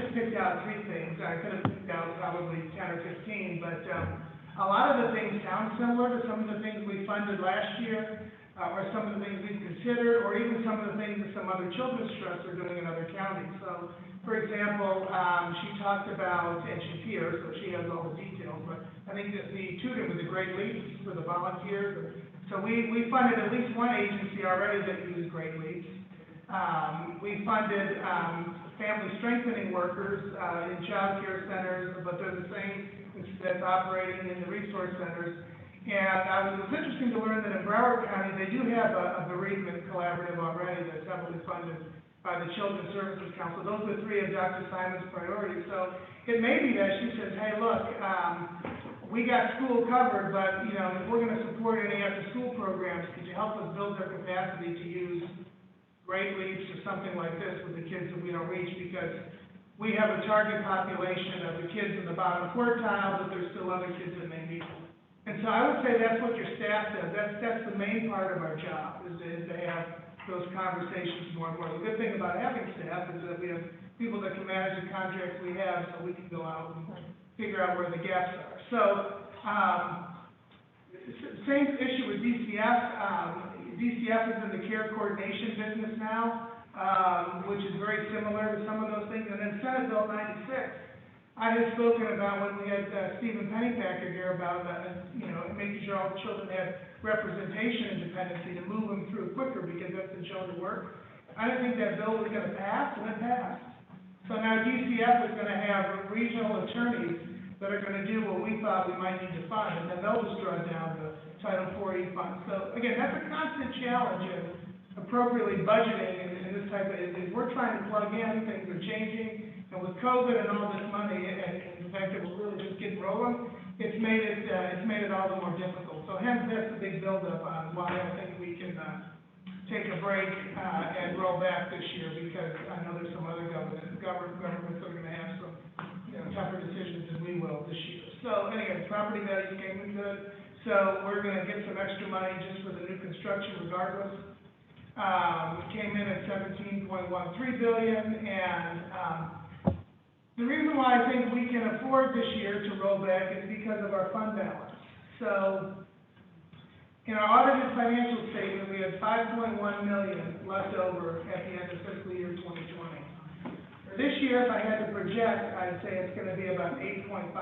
just picked out 3 things. I could have picked out probably 10 or 15, but a lot of the things sound similar to some of the things we funded last year, or some of the things we've considered, or even some of the things that some other children's trusts are doing in other counties. So, for example, she talked about, and she's here, so she has all the details, but I think that the tutor was a great leap for the volunteers. So we funded at least one agency already that uses Great Leaps. We funded family strengthening workers in child care centers, but they're the same that's operating in the resource centers. And it was interesting to learn that in Broward County, they do have a bereavement collaborative already that's heavily funded by the Children's Services Council. Those are 3 of Dr. Simon's priorities. So it may be that she says, hey, look, we got school covered, but, if we're going to support any after-school programs, could you help us build their capacity to use Great Leaps or something like this with the kids that we don't reach? Because we have a target population of the kids in the bottom quartile, but there's still other kids that may need them. And so I would say that's what your staff does. That's the main part of our job, is to have those conversations more and more. The good thing about having staff is that we have people that can manage the contracts we have, so we can go out and figure out where the gaps are. So, same issue with DCF. DCF is in the care coordination business now, which is very similar to some of those things. And then Senate Bill 96. I had spoken about when we had Stephen Pennypacker here about, making sure all the children had representation and dependency to move them through quicker, because that's been shown to work. I didn't think that bill was going to pass, and it passed. So now DCF is going to have regional attorneys that are going to do what we thought we might need to fund, and then they'll just draw down the Title IV funds. So again, that's a constant challenge in appropriately budgeting in this type of, we're trying to plug in, things are changing. And with COVID and all this money, and the fact that we're really just getting rolling, it's made it all the more difficult. So hence, that's the big buildup on why I think we can take a break, and roll back this year, because I know there's some other governments that are gonna have some, tougher decisions than we will this year. So anyway, property values came in good, so we're gonna get some extra money just for the new construction regardless. We came in at 17.13 billion, and, the reason why I think we can afford this year to roll back is because of our fund balance. So, in our audited financial statement, we had 5.1 million left over at the end of fiscal year 2020. For this year, if I had to project, I'd say it's gonna be about 8.5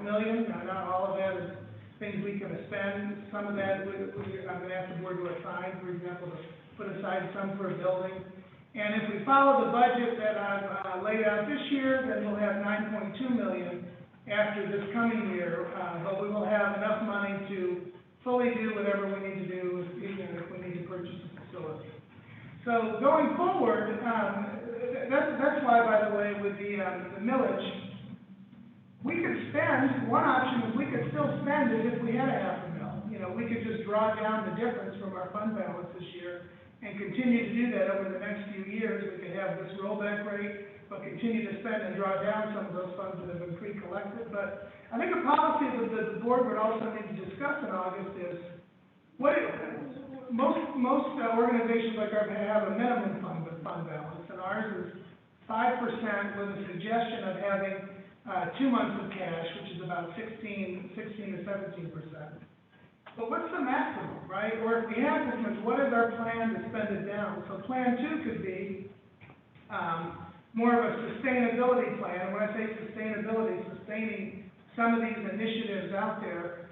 million. Now, not all of that is things we can spend. Some of that, I'm gonna ask the board to assign, for example, to put aside some for a building. And if we follow the budget that I've laid out this year, then we'll have 9.2 million after this coming year, but we will have enough money to fully do whatever we need to do, even if we need to purchase a facility. So going forward, that's why, by the way, with the millage, we could spend, one option is we could still spend it if we had a $500,000. We could just draw down the difference from our fund balance this year and continue to do that over the next few years. We could have this rollback rate, but continue to spend and draw down some of those funds that have been pre-collected. But I think a policy that the board would also need to discuss in August is, most organizations like ours have a minimum fund balance, and ours is 5% with a suggestion of having 2 months of cash, which is about 16 to 17%. But what's the maximum, right? Or if we have this much, what is our plan to spend it down? So plan 2 could be more of a sustainability plan. And when I say sustainability, sustaining some of these initiatives out there,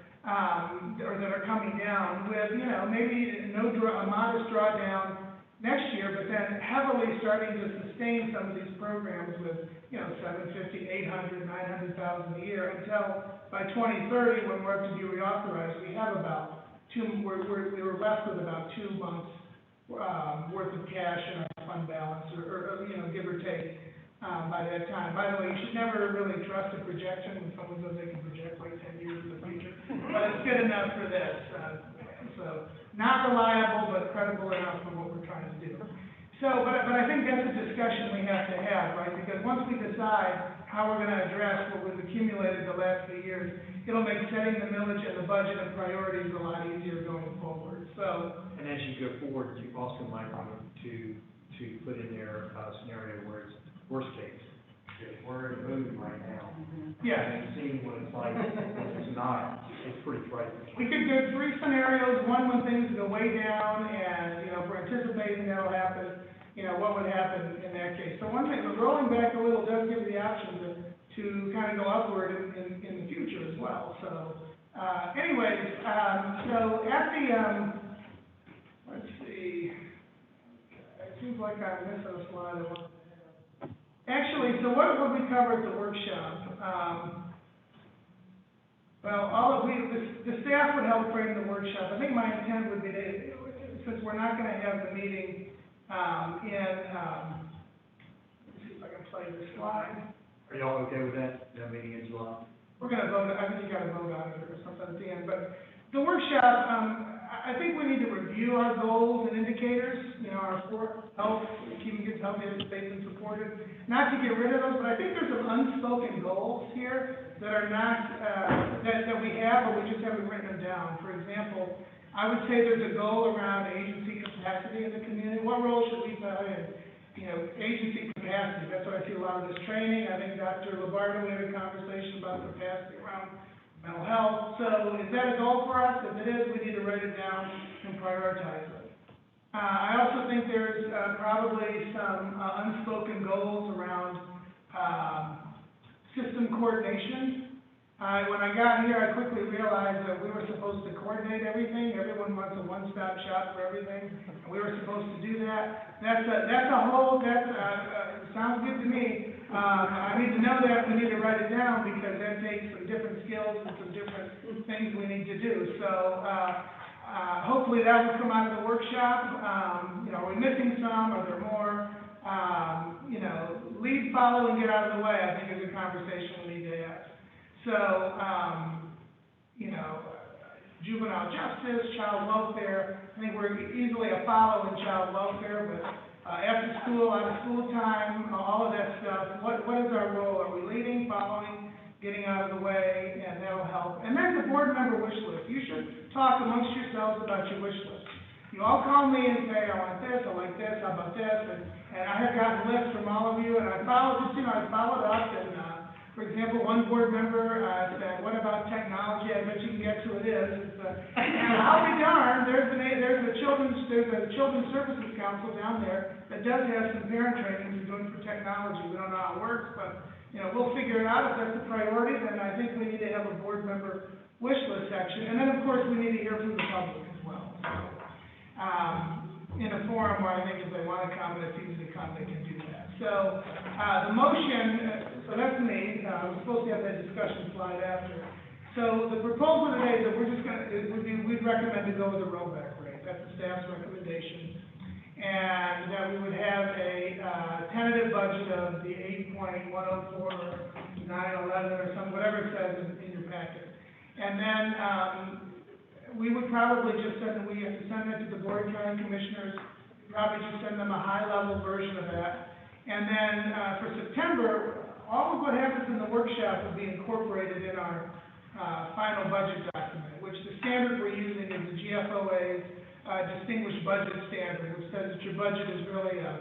or that are coming down with, maybe a modest drawdown next year, but then heavily starting to sustain some of these programs with, $750,000, $800,000, $900,000 a year until by 2030, when we're up to be reauthorized, we have about we were left with about 2 months worth of cash in our fund balance, or give or take, by that time. By the way, you should never really trust a projection when someone says they can project like 10 years in the future, but it's good enough for this. So not reliable, but credible enough for what we're trying to do. So, but I think that's a discussion we have to have, right? Because once we decide how we're gonna address what we've accumulated the last few years, it'll make setting the millage and the budget and priorities a lot easier going forward, so. And as you go forward, you also might want to put in there a scenario where it's worst case. If we're in a boom right now. Yeah. And seeing what it's like when it's not, it's pretty frightening. We could do 3 scenarios. One, when things go way down and, if we're anticipating that'll happen, what would happen in that case? So one thing, but rolling back a little does give the option to kind of go upward in the future as well. So, anyways, so at the, let's see, it seems like I'm missing a slide. Actually, so what would we cover at the workshop? Well, the staff would help frame the workshop. I think my intent would be to, since we're not gonna have the meeting, let me see if I can play this slide. Are y'all okay with that meeting in July? We're gonna vote, I think you gotta vote on it or something at the end, but the workshop, I think we need to review our goals and indicators, our health, keeping kids healthy, safe, and supported. Not to get rid of those, but I think there's some unspoken goals here that are not, that we have, but we just haven't written them down. For example, I would say there's a goal around agency capacity in the community. What role should we play in, agency capacity? That's why I see a lot of this training. I think Dr. Labardo, we had a conversation about capacity around mental health. So is that a goal for us? If it is, we need to write it down and prioritize it. I also think there's probably some unspoken goals around system coordination. When I got here, I quickly realized that we were supposed to coordinate everything. Everyone wants a one-stop shop for everything, and we were supposed to do that. That sounds good to me. I need to know that. We need to write it down because that takes some different skills and some different things we need to do. So hopefully that will come out of the workshop. Are we missing some? Are there more? Lead, follow, and get out of the way, I think, is a conversation we need to have. So, juvenile justice, child welfare. I think we're easily a follow in child welfare, but, after school, out of school time, all of that stuff, what is our role? Are we leading, following, getting out of the way, and that'll help. And there's a board member wish list. You should talk amongst yourselves about your wish list. You all call me and say, I want this, I like this, how about this, and I have gotten lists from all of you, and I followed up, and, for example, one board member, said, what about technology? I bet you can guess who it is. It's, and I'll be darned, there's a Children's Services Council down there that does have some parent training we're doing for technology. We don't know how it works, but, you know, we'll figure it out. If that's a priority, then I think we need to have a board member wish list section. And then, of course, we need to hear from the public as well. So, in a forum where I think if they want to come, and it's easy to come, they can do that. So, the motion, so that's me, we're supposed to have that discussion slide after. So the proposal today is that we're just gonna, we'd recommend to go with a rollback rate, that's the staff's recommendation. And that we would have a, tentative budget of the 8.104911 or something, whatever it says in your packet. And then, we would probably just send, we have to send that to the board of county commissioners, probably just send them a high-level version of that. And then, for September, all of what happens in the workshop will be incorporated in our, final budget document, which the standard we're using is the GFOA's, distinguished budget standard, which says that your budget is really a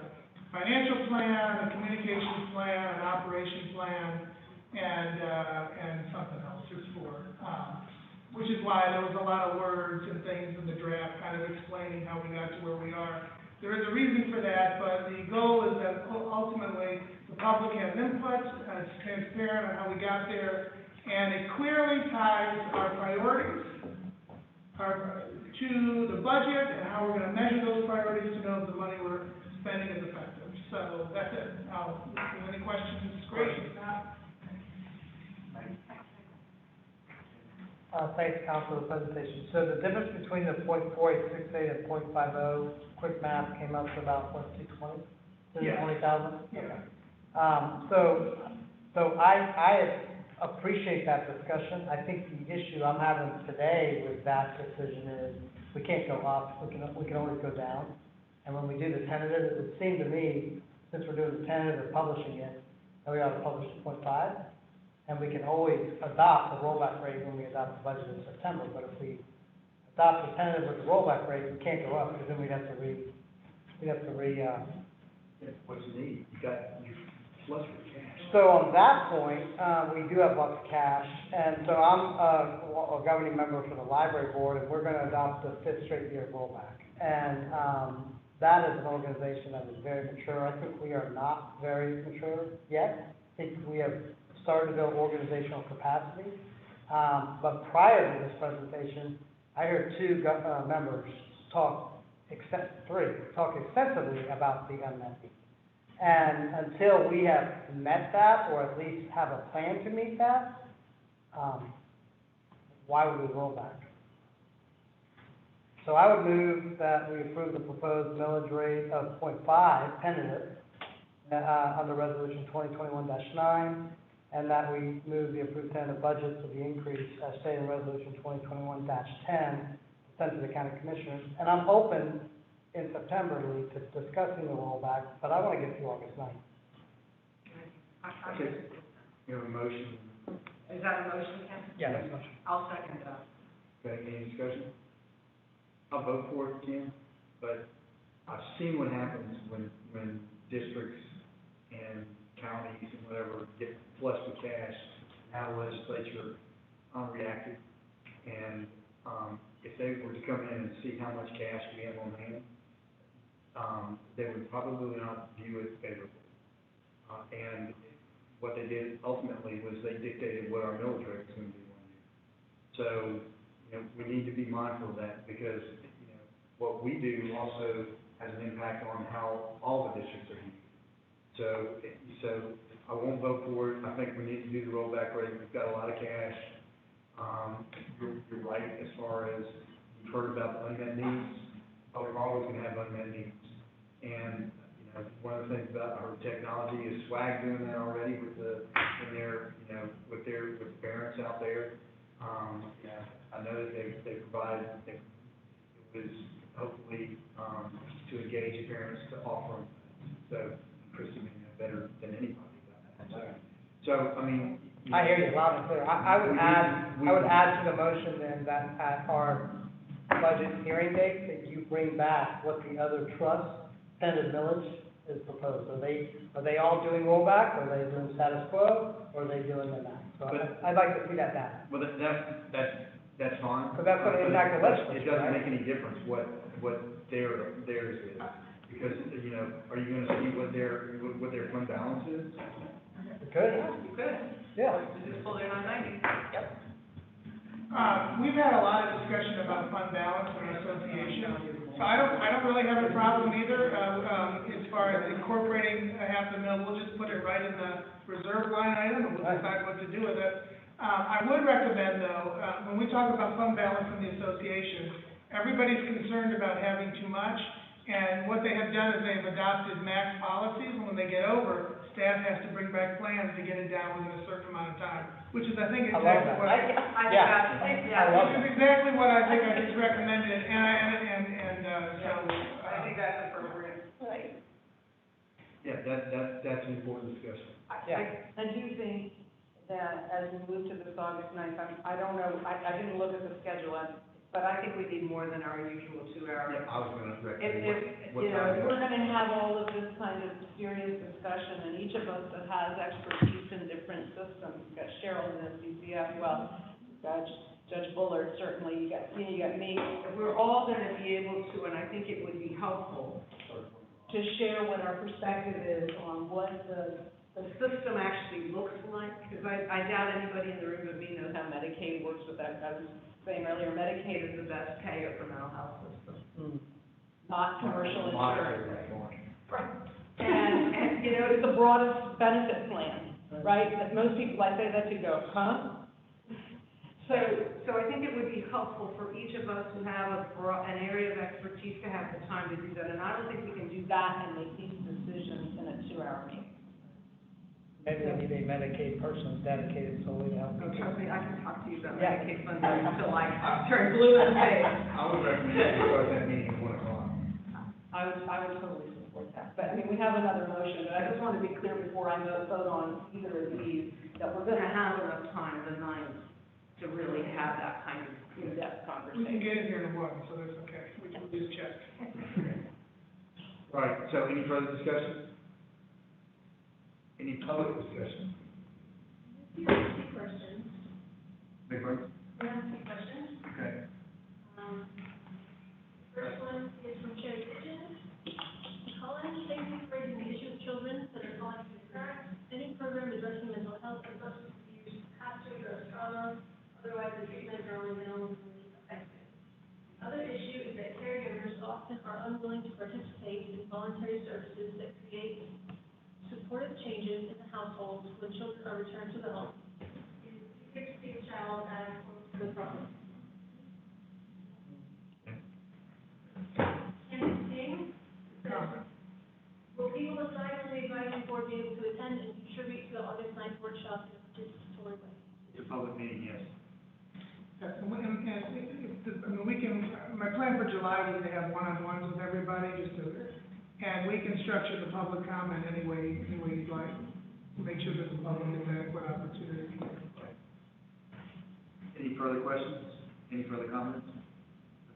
financial plan, a communications plan, an operation plan, and something else, there's four. Which is why there was a lot of words and things in the draft kind of explaining how we got to where we are. There is a reason for that, but the goal is that ultimately the public has input, it's transparent on how we got there, and it clearly ties our priorities to the budget and how we're going to measure those priorities to know if the money we're spending is effective. So that's it. Now, if there's any questions, great. If not, Thanks, Council, for the presentation. So the difference between the .4868 and .50, quick math came up to about, what, 220? Yes. 220,000? yeah. So I appreciate that discussion. I think the issue I'm having today with that decision is we can't go up, we can always go down. And when we do the tentative, it would seem to me, since we're doing the tentative and publishing it, that we ought to publish the .5. And we can always adopt the rollback rate when we adopt the budget in September, but if we adopt the tentative with the rollback rate, we can't go up, because then we'd have to What's the need? You got, you're flush with cash. So on that point, we do have lots of cash, and so I'm a governing member for the library board, and we're gonna adopt the 5th straight year rollback. And, that is an organization that is very mature. I think we are not very mature yet. I think we have started to build organizational capacity. But prior to this presentation, I heard two members talk extensively about the unmet need. And until we have met that, or at least have a plan to meet that, why would we roll back? So I would move that we approve the proposed millage rate of 0.5, tentative, under Resolution 2021-9, and that we move the approved tentative budget to the increase as stated in Resolution 2021-10, sent to the county commissioners. And I'm open in September, Lee, to discussing the rollback, but I want to get through August 9th. Okay. You have a motion. Is that a motion, Ken? Yeah, that's much. I'll second that. Okay, any discussion? I'll vote for it, Ken, but I've seen what happens when districts and counties and whatever get flush with cash, now the legislature reacted, and, if they were to come in and see how much cash we have on hand, they would probably not view it favorably. And what they did ultimately was they dictated what our millage rate was going to be one year. So, you know, we need to be mindful of that, because, you know, what we do also has an impact on how all the districts are used. So I won't vote for it. I think we need to do the rollback rate. We've got a lot of cash. You're right as far as you've heard about the unmet needs, but we're always going to have unmet needs. And, you know, one of the things about our technology is SWAG doing that already with the parents out there. I know that they provided, it was hopefully, to engage parents to offer them. So Christie may know better than anybody about that. So, I mean. I hear you loud and clear. I would add to the motion then that at our budget hearing date, that you bring back what the other trust tentative millage is proposed. Are they all doing rollback, or are they doing status quo, or are they doing the max? So I'd like to see that data. Well, that's fine. Because that's going to impact the But legislature, it doesn't right? make any difference what theirs is, because, you know, are you gonna see what their fund balance is? You could, You could, yeah. just pull their 990. We've had a lot of discussion about fund balance in our association, so I don't really have a problem either, as far as incorporating a half a mil, we'll just put it right in the reserve line item, and we'll decide what to do with it. I would recommend, though, when we talk about fund balance in the association, everybody's concerned about having too much, and what they have done is they've adopted max policies, and when they get over, staff has to bring back plans to get it down within a certain amount of time, which is, I think, I love exactly that. what. I love Which is that. exactly what I think I just recommended, so. I think that's appropriate. Right. Yeah, that's an important discussion. I do think that as we move to this August 9th, I don't know, I didn't look at the schedule, but I think we need more than our usual 2 hours. Yeah, I was gonna If, recommend what you know, time. if we're gonna have all of this kind of serious discussion, and each of us that has expertise in different systems, you've got Cheryl in the CCF, well, you've got Judge Bullard, certainly, you got me, we're all gonna be able to, and I think it would be helpful to share what our perspective is on what the system actually looks like, because I doubt anybody in the room with me knows how Medicaid works with that. I was saying earlier, Medicaid is the best payer for mental health system, not commercial insurance. Right. And, you know, it's the broadest benefit plan, right? That most people, I say that to go, huh? So I think it would be helpful for each of us who have an area of expertise to have the time to do that. And I don't think we can do that and make these decisions in a 2-hour meeting. Maybe we need a Medicaid person dedicated solely to help Oh, people. trust me, I can talk to you about Yeah. Medicaid funding until I turn blue in the face. I would recommend that we start that meeting at 1 o'clock. I would totally support that. But, I mean, we have another motion, but I just want to be clear before I vote on either of these, that we're gonna have enough time the 9th to really have that kind of in-depth We can conversation. get it here in 1, so that's okay, we can just check. All right, so any further discussion? Any public discussion? You have 2 questions. Big Bird? I have 2 questions. Okay. First one is from Cherry Kitchen. Colin, thank you for raising the issue of children that are falling through the cracks. Any program addressing mental health and substance abuse has to address trauma, otherwise the treatment are only minimally effective. The other issue is that caregivers often are unwilling to participate in voluntary services that create supportive changes in the households when children are returned to the home. Is here to see the child as close to the problem. And King says, will people aside from the advisory board be able to attend and contribute to the August 9th workshop in a participatory way? It's a public meeting, yes. Yes, and we can, my plan for July was to have one-on-ones with everybody, and we can structure the public comment any way you'd like, to make sure that the public gets adequate opportunity. Any further questions? Any further comments?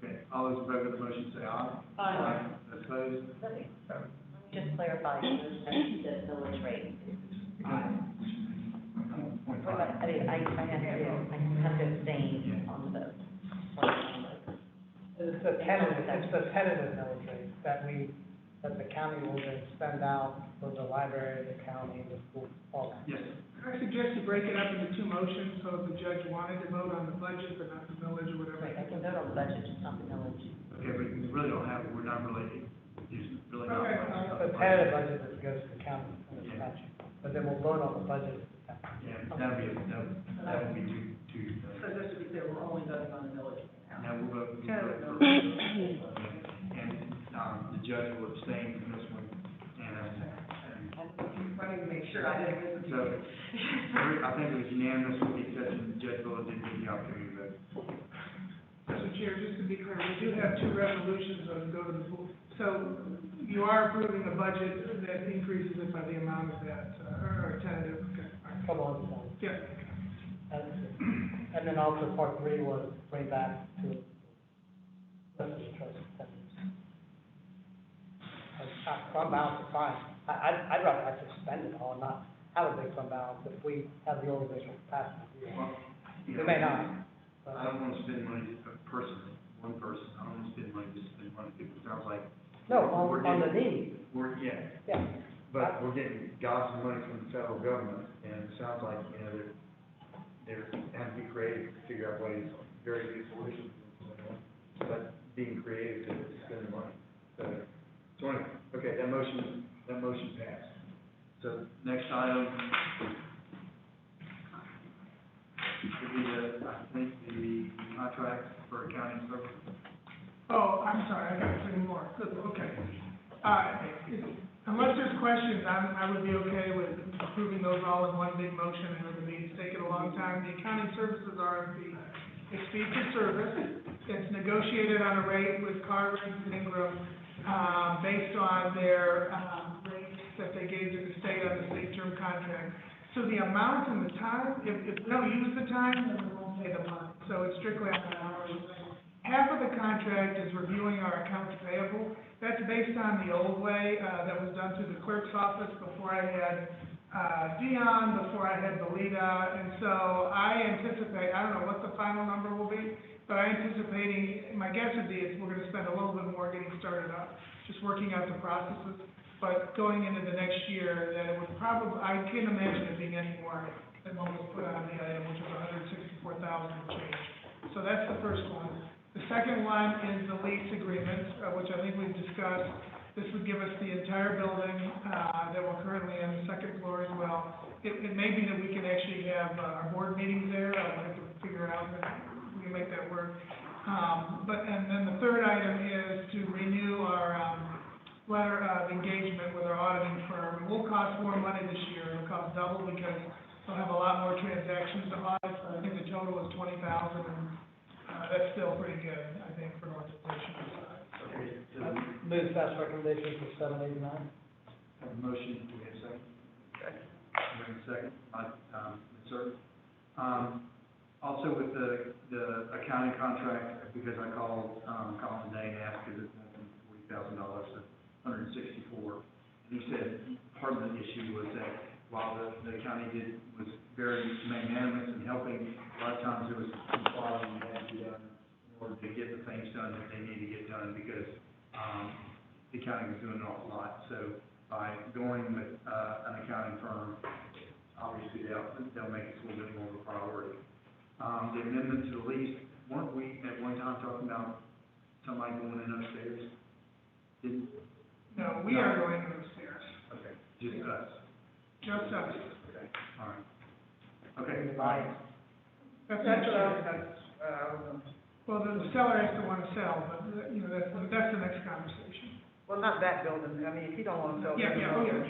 Okay, all those in favor of the motion say aye. Aye. Opposed? Let me just clarify, the millage rate. I mean, I have to abstain on the vote. It's a tentative millage rate that the county will then spend out for the library, the county, the school, all that. Yes. I suggest you break it up into 2 motions, so if the judge wanted to vote on the budget, but not the millage or whatever. Right, I can vote on the budget, just not the millage. Okay, but we really don't have, we're not really, it's really not. Okay. The tentative budget that goes to the county, and the statute, but then we'll vote on the budget. Yeah, that would be too. So just to be clear, we're only voting on the millage right now. Now, we'll vote. And, the judge will abstain from this one, I'm running to make sure I didn't miss a so, I think it was unanimous with the exception that Judge Bullard didn't get the opportunity to vote. do have two resolutions that go to the board. So you are approving a budget that increases it by the amount of that, or tentative, okay. All right. Couple hundred dollars. Yeah, And then also part three was bring back to resident trust centers. Fund balance is fine. I'd rather actually spend it all, not have a big fund balance if we have the organizational capacity to do that. Well, you We know, may not. but- I don't wanna spend money personally, one person, I don't wanna spend money just to spend money, it sounds like. No, we're on the getting- need, Yeah, yeah. but we're getting gobs of money from the federal government, and it sounds like, you know, they're having to be creative to figure out ways, very good solutions. But being creative to spend the money. So anyway, okay, that motion passed. So, next item would be I think, the contract for accounting services. oh, I'm sorry, I got three more, good, okay. Unless there's questions, I would be okay with approving those all in one big motion, and the meeting's taken a long time. The accounting services RFP, it's fee for service, it's negotiated on a rate with Carver and Ingram, based on their, rates that they gave to the state on the state term contract. So the amount and the time, if we don't use the time, then we won't pay the money, so it's strictly on an hourly rate. Half of the contract is reviewing our accounts payable. That's based on the old way, that was done through the clerk's office before I had, Dion, before I had Belita. And so I anticipate, I don't know what the final number will be, but I'm anticipating, my guess would be we're gonna spend a little bit more getting started up, just working out the processes. But going into the next year, that it would probably, I can't imagine it being any more than what was put on the item, which was $164,000 and change. So that's the first one. The second one is the lease agreement, which I think we've discussed. This would give us the entire building, that we're currently on the second floor as well. It may be that we can actually have, our board meetings there, I'll have to figure out if we can make that work. And then the third item is to renew our, letter of engagement with our auditing firm. It will cost more money this year, it'll cost double because we'll have a lot more transactions to audit. I think the total is $20,000, and that's still pretty good, I think, for an organization this size. Okay, so Move staff's recommendation for 7, 8, and 9. have a motion, do we have a second? Second. Second, Ms. Surratt. Also with the accounting contract, because I called, Colin today and asked, because it's more than $40,000 to $164. And he said part of the issue was that while the county was very magnanimous in helping, a lot of times there was some quality that had to be done in order to get the things done that they needed to get done, because, the county was doing an awful lot. So by going with, an accounting firm, obviously they'll make it a little bit more of a priority. The amendment to the lease, weren't we at one time talking about somebody going in upstairs? Didn't? No, we are going upstairs, Okay, just us. just us. Okay, all right. Okay, That's That's next what I year. was, Well, the seller has to want to sell, but, you know, that's the next conversation. well, not that building, I mean, if you don't wanna sell. Yeah, yeah, oh, yeah.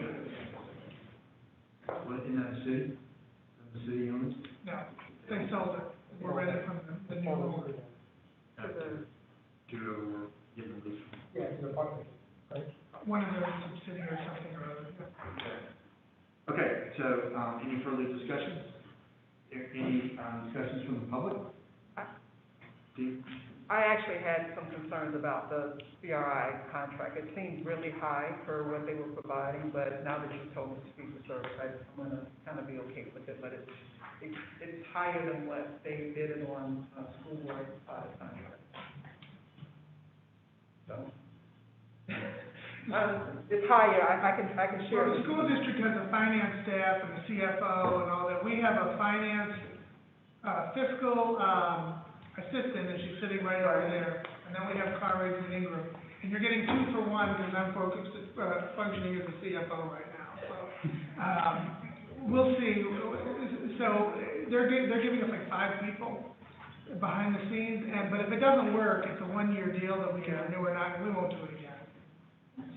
What, in that city? The city owns? No, they sold it. We're ready from the new owner. To the, To get the lease. Yeah, it's an apartment, right? One of their subsidiary or something or other. Yeah. Okay, so, any further discussions? Any, discussions from the public? Steve? I actually had some concerns about the CRI contract. It seemed really high for what they were providing, but now that you told me to speak to service, I'm gonna kind of be okay with it, but it's higher than what they did on, school board, contract. So. It's higher, I can share. Well, the school district has a finance staff and a CFO and all that. We have a finance, fiscal, assistant, and she's sitting right over there. And then we have Carver and Ingram. And you're getting 2 for 1 because I'm focused, functioning as a CFO right now. So, we'll see. So they're giving us like 5 people behind the scenes. But if it doesn't work, it's a 1-year deal that we can renew or not, and we won't do it again.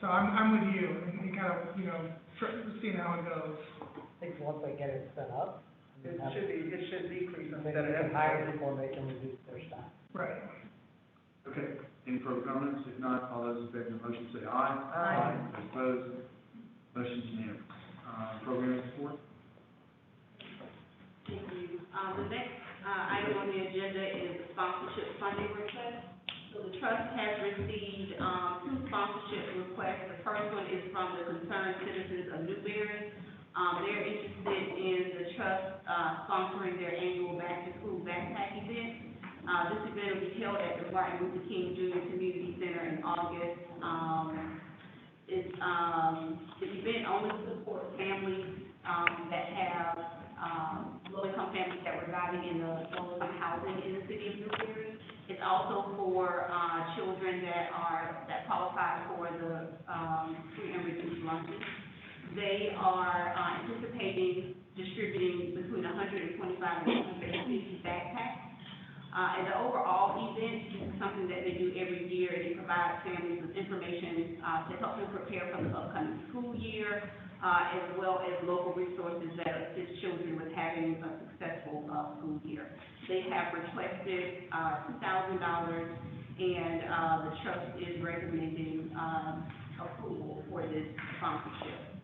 So I'm with you, and kind of, you know, seeing how it goes. I think once they get it set up, It should decrease they instead of. can hire people and they can reduce their staff. Right. Okay, any further comments? If not, all those in favor of the motion say aye. Aye. Those opposed, motion's unanimous. Program support? Thank you. The next, item on the agenda is the sponsorship funding request. So the trust has received, two sponsorship requests. The first one is from the Concerned Citizens of Newberry. They're interested in the trust, sponsoring their annual back-to-school backpack event. This event will be held at the Martin Luther King Jr. Community Center in August. The event only supports families, that have, low-income families that residing in the low-income housing in the city of Newberry. It's also for, children that qualify for the, free and reduced lunches. They are, anticipating distributing between 125 and 150 backpacks. And the overall event, this is something that they do every year, and it provides families with information, to help them prepare for the upcoming school year, as well as local resources that assist children with having a successful, school year. They have requested, $2,000, and, the trust is recommending, approval for this sponsorship.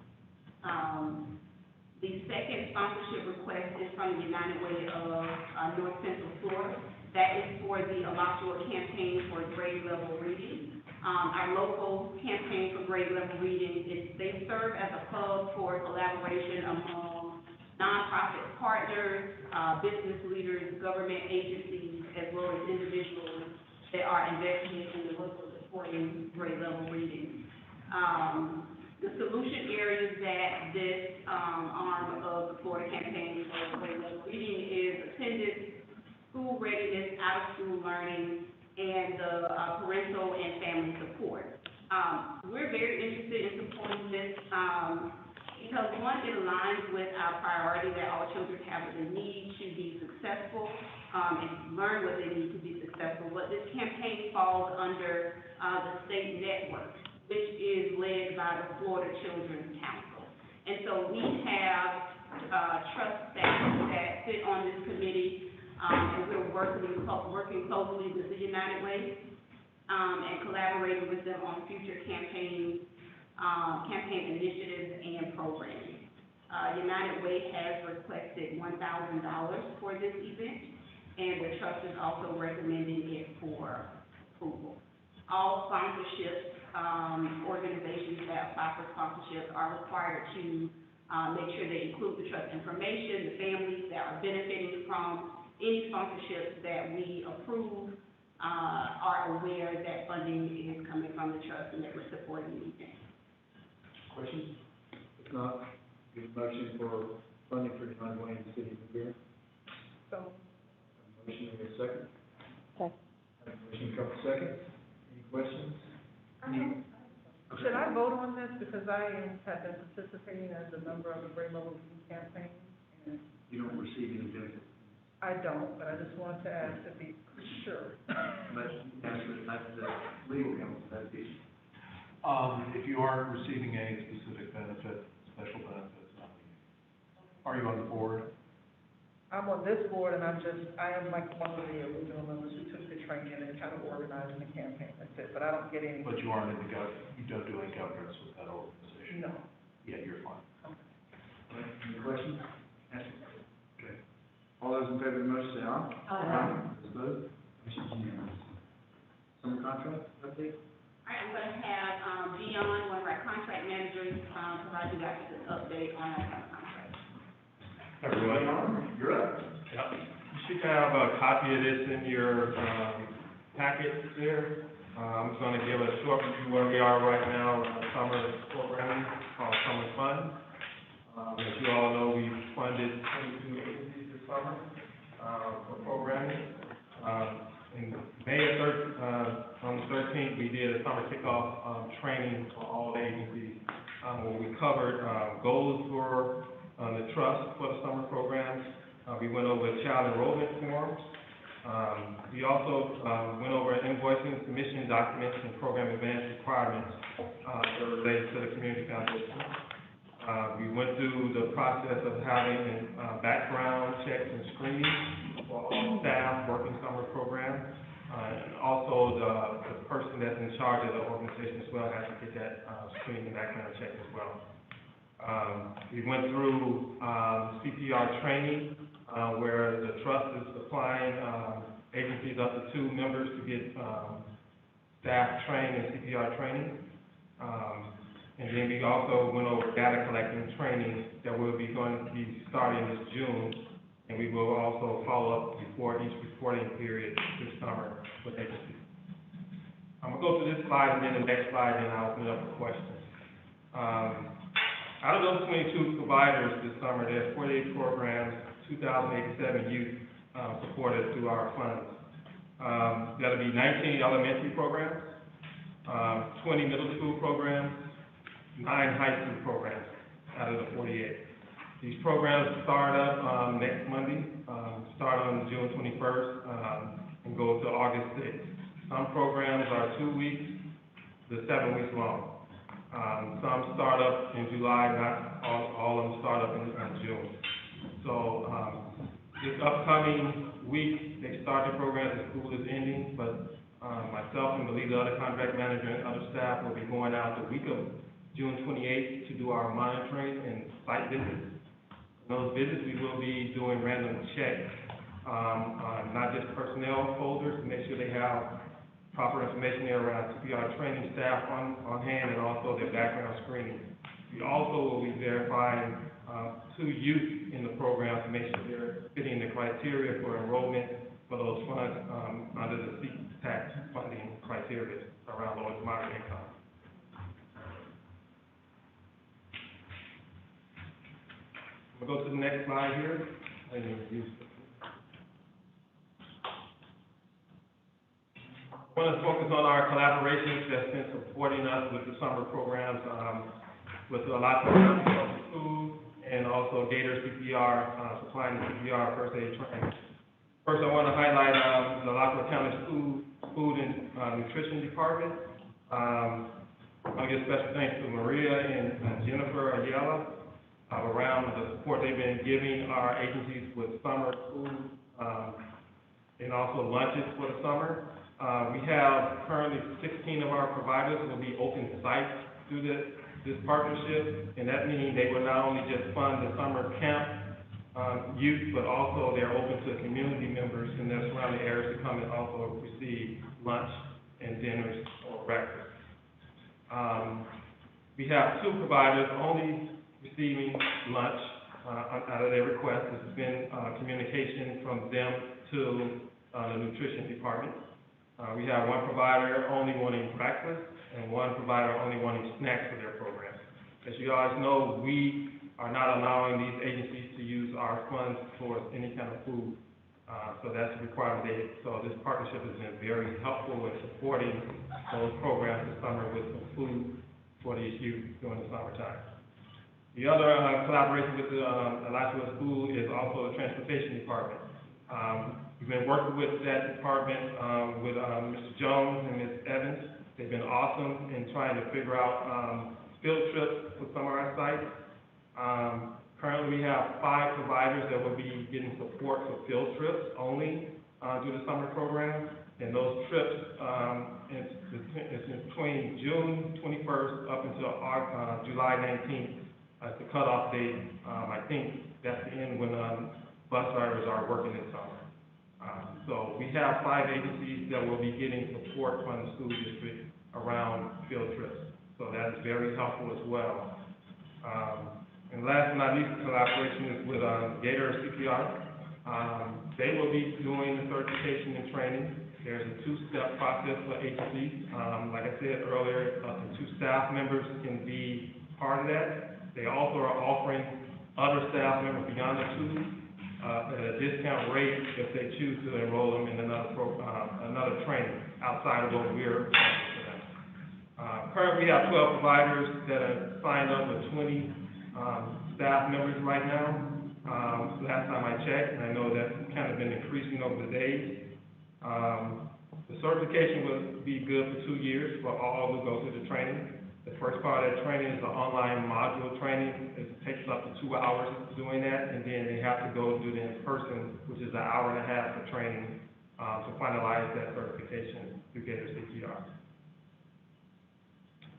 The second sponsorship request is from the United Way of, North Central Florida. That is for the Alachua campaign for grade level reading. Our local campaign for grade level reading they serve as a hub for collaboration among nonprofit partners, business leaders, government agencies, as well as individuals that are investing in the work of supporting grade level reading. The solution areas that this, arm of the Florida campaign for grade level reading is attendance, school readiness, out-of-school learning, and the parental and family support. We're very interested in supporting this because, one, it aligns with our priority that all children have what they need to be successful and learn what they need to be successful. But this campaign falls under the state network, which is led by the Florida Children's Council. And so we have trust staff that sit on this committee. And we're working closely with the United Way, and collaborating with them on future campaign initiatives and programming. United Way has requested $1,000 for this event, and the trust is also recommending it for approval. All sponsorships, organizations that apply for sponsorship are required to make sure they include the trust information, the families that are benefiting from any sponsorships that we approve, are aware that funding is coming from the trust and that we're supporting the event. Questions? If not, give a motion for funding for United Way in the city of Newberry. So, Motion, and a second. Second. Motion, a couple seconds. Any questions? should I vote on this because I have been participating as a member of the Grade Level Review campaign? And You don't receive any benefit. I don't, but I just wanted to ask to be sure. But that's the legal counsel, that's the issue. If you aren't receiving any specific benefit, special benefits, are you on the board? I'm on this board, and I am like one of the original members who took the training and kind of organizing the campaign, that's it, but I don't get any. But you aren't in the you don't do any governance with that organization? No. Yeah, you're fine. Any questions? Okay. All those in favor of the motion say aye. Aye. Those opposed? Motion's unanimous. Summer contract update? All right, I'm gonna have, Dion, one of our contract managers, provide you guys with an update on our contract. Everyone, you're up. Yep. You should have a copy of this in your, packet there. I'm just gonna give a short review where we are right now with the summer programming called Summer Fund. As you all know, we funded 22 agencies this summer, for programming. In May on the 13th, we did a summer kickoff, training for all the agencies, where we covered, goals for, the trust for the summer programs. We went over child enrollment forms. We also, went over invoicing, submission documents, and program advance requirements, that are related to the community foundation. We went through the process of having, background checks and screenings for all staff working summer program. And also, the person that's in charge of the organization as well has to get that, screening and background check as well. We went through, CPR training, where the trust is supplying, agencies up to 2 members to get, staff trained in CPR training. And then we also went over data collecting training that will be going to be starting this June. And we will also follow up before each reporting period this summer with agencies. I'm gonna go to this slide and then the next slide, and I'll open it up for questions. Out of those 22 providers this summer, there's 48 programs, 2,087 youth supported through our funds. That'll be 19 elementary programs, 20 middle school programs, 9 high school programs out of the 48. These programs start up next Monday, start on June 21st, and go to August 6th. Some programs are 2 weeks to 7 weeks long. Some start up in July, not all of them start up in June. So this upcoming week, they start the program, the school is ending, but myself and the lead other contract manager and other staff will be going out the week of June 28th to do our monitoring and site visits. In those visits, we will be doing random checks, not just personnel folders, to make sure they have proper information there around CPR training staff on hand, and also their background screening. We also will be verifying 2 youth in the program to make sure they're fitting the criteria for enrollment for those funds under the tax funding criteria around low to moderate income. We'll go to the next slide here. I want to focus on our collaborations that's been supporting us with the summer programs, with the Alachua School and also Gator CPR, supplying the CPR first aid training. First, I want to highlight the Alachua County School Food and Nutrition Department. I'll give special thanks to Maria and Jennifer Ayala around the support they've been giving our agencies with summer food and also lunches for the summer. We have currently 16 of our providers will be open sites through this partnership, and that means they will not only just fund the summer camp youth, but also they're open to community members in their surrounding areas to come and also receive lunch and dinners or breakfast. We have 2 providers only receiving lunch out of their request. This has been communication from them to the nutrition department. We have 1 provider only wanting breakfast and 1 provider only wanting snacks for their program. As you guys know, we are not allowing these agencies to use our funds towards any kind of food. So that's a requirement. So this partnership has been very helpful in supporting those programs this summer with some food for these youth during the summertime. The other collaboration with the Alachua School is also the transportation department. We've been working with that department with Mr. Jones and Ms. Evans. They've been awesome in trying to figure out field trips for some of our sites. Currently, we have 5 providers that will be getting support for field trips only through the summer program. And those trips, it's between June 21st up until July 19th. The cutoff date. I think that's the end when bus drivers are working this summer. So we have 5 agencies that will be getting support from the school district around field trips. So that is very helpful as well. And last but not least, the collaboration is with Gator CPR. They will be doing the certification and training. There's a 2-step process for agencies. Like I said earlier, up to 2 staff members can be part of that. They also are offering other staff members beyond the 2 at a discount rate if they choose to enroll them in another training outside of what we're offering for them. Currently, we have 12 providers that are signed up with 20 staff members right now. Last time I checked, and I know that's kind of been increasing over the days. The certification will be good for 2 years for all who go through the training. The first part of that training is the online module training. It takes up to 2 hours doing that, and then they have to go do the in-person, which is an hour and a half of training to finalize that certification to get their CPR.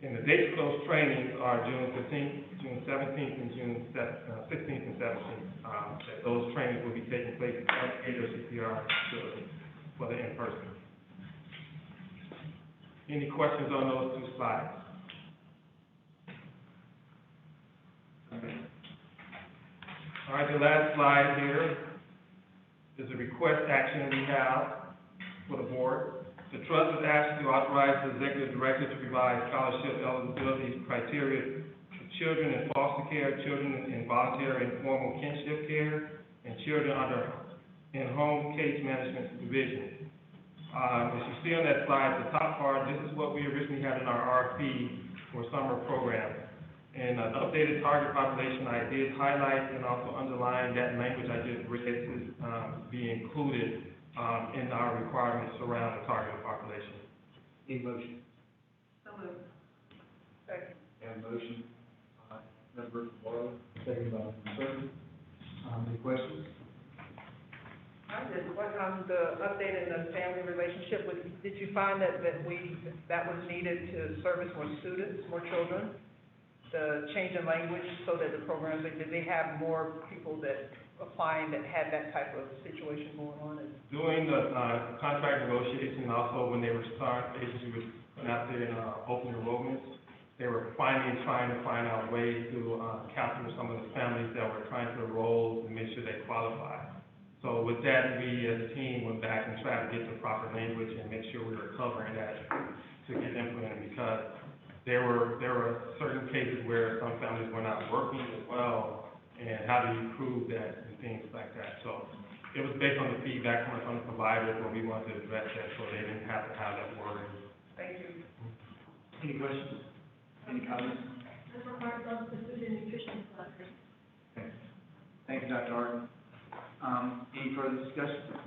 And the dates for those trainings are June 15th, June 17th, and June 16th and 17th. That those trainings will be taking place at Gator CPR facility for the in-person. Any questions on those two slides? All right, the last slide here is a request action we have for the board. The trust is asked to authorize the executive director to provide scholarship eligibility criteria for children in foster care, children in voluntary and formal kinship care, and children under in-home case management supervision. As you see on that slide, the top part, this is what we originally had in our RFP for summer program. And the updated target population I did highlight and also underline that language I just read to be included in our requirements around the target population. Any motion? So moved. Second. And motion, member Barlow, second by Ms. Burton. Any questions? I just, on the update in the family relationship, did you find that was needed to service more students, more children? The change in language so that the programs, did they have more people that applying that had that type of situation going on? During the contract negotiation, also when they were agency was putting out there in open enrollments, they were trying to find out ways to capture some of the families that were trying to enroll and make sure they qualify. So with that, we as a team went back and tried to get the proper language and make sure we were covering that to get implemented, because there were certain cases where some families were not working as well, and how do you prove that and things like that. So it was based on the feedback from the providers where we wanted to address that so they didn't have to have that wording. Thank you. Any questions? Any comments? This requires us to food and nutrition classes. Okay. Thank you, Dr. Hart. Any further discussion?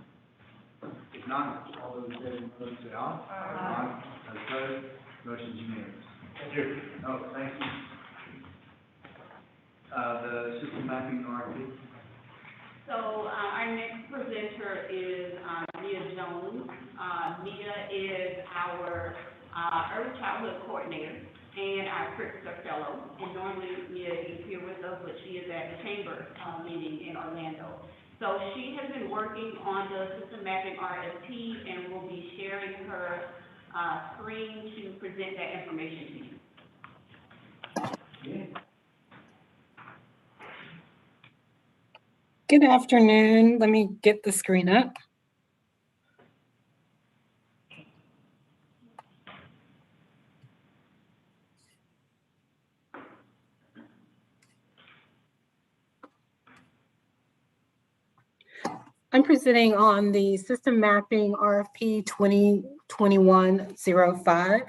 If not, all those in favor, say aye. Aye. Those opposed, motion is unanimous. Thank you. Oh, thank you. The system mapping RFP. So, our next presenter is, Mia Jones. Mia is our, early childhood coordinator and our Pritzker Fellow. And normally Mia is here with us, but she is at the chamber, meeting in Orlando. So she has been working on the system mapping RFP and will be sharing her, screen to present that information to you. Yeah. Good afternoon. Let me get the screen up. I'm presenting on the System Mapping RFP 2021-05.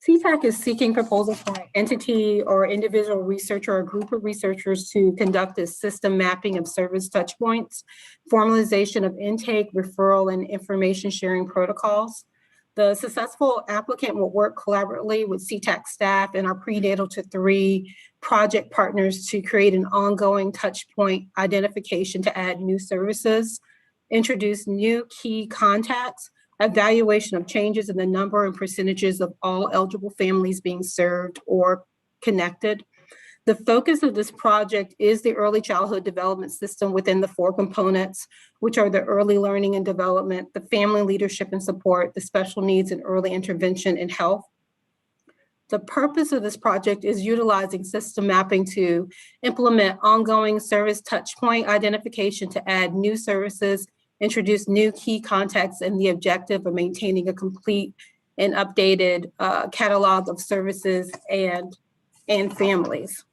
CTAC is seeking proposals for an entity or individual researcher or group of researchers to conduct a system mapping of service touchpoints, formalization of intake, referral, and information sharing protocols. The successful applicant will work collaboratively with CTAC staff and our prenatal to 3 project partners to create an ongoing touchpoint identification to add new services, introduce new key contacts, evaluation of changes in the number and percentages of all eligible families being served or connected. The focus of this project is the early childhood development system within the 4 components, which are the early learning and development, the family leadership and support, the special needs and early intervention and health. The purpose of this project is utilizing system mapping to implement ongoing service touchpoint identification to add new services, introduce new key contacts, and the objective of maintaining a complete and updated catalog of services and families.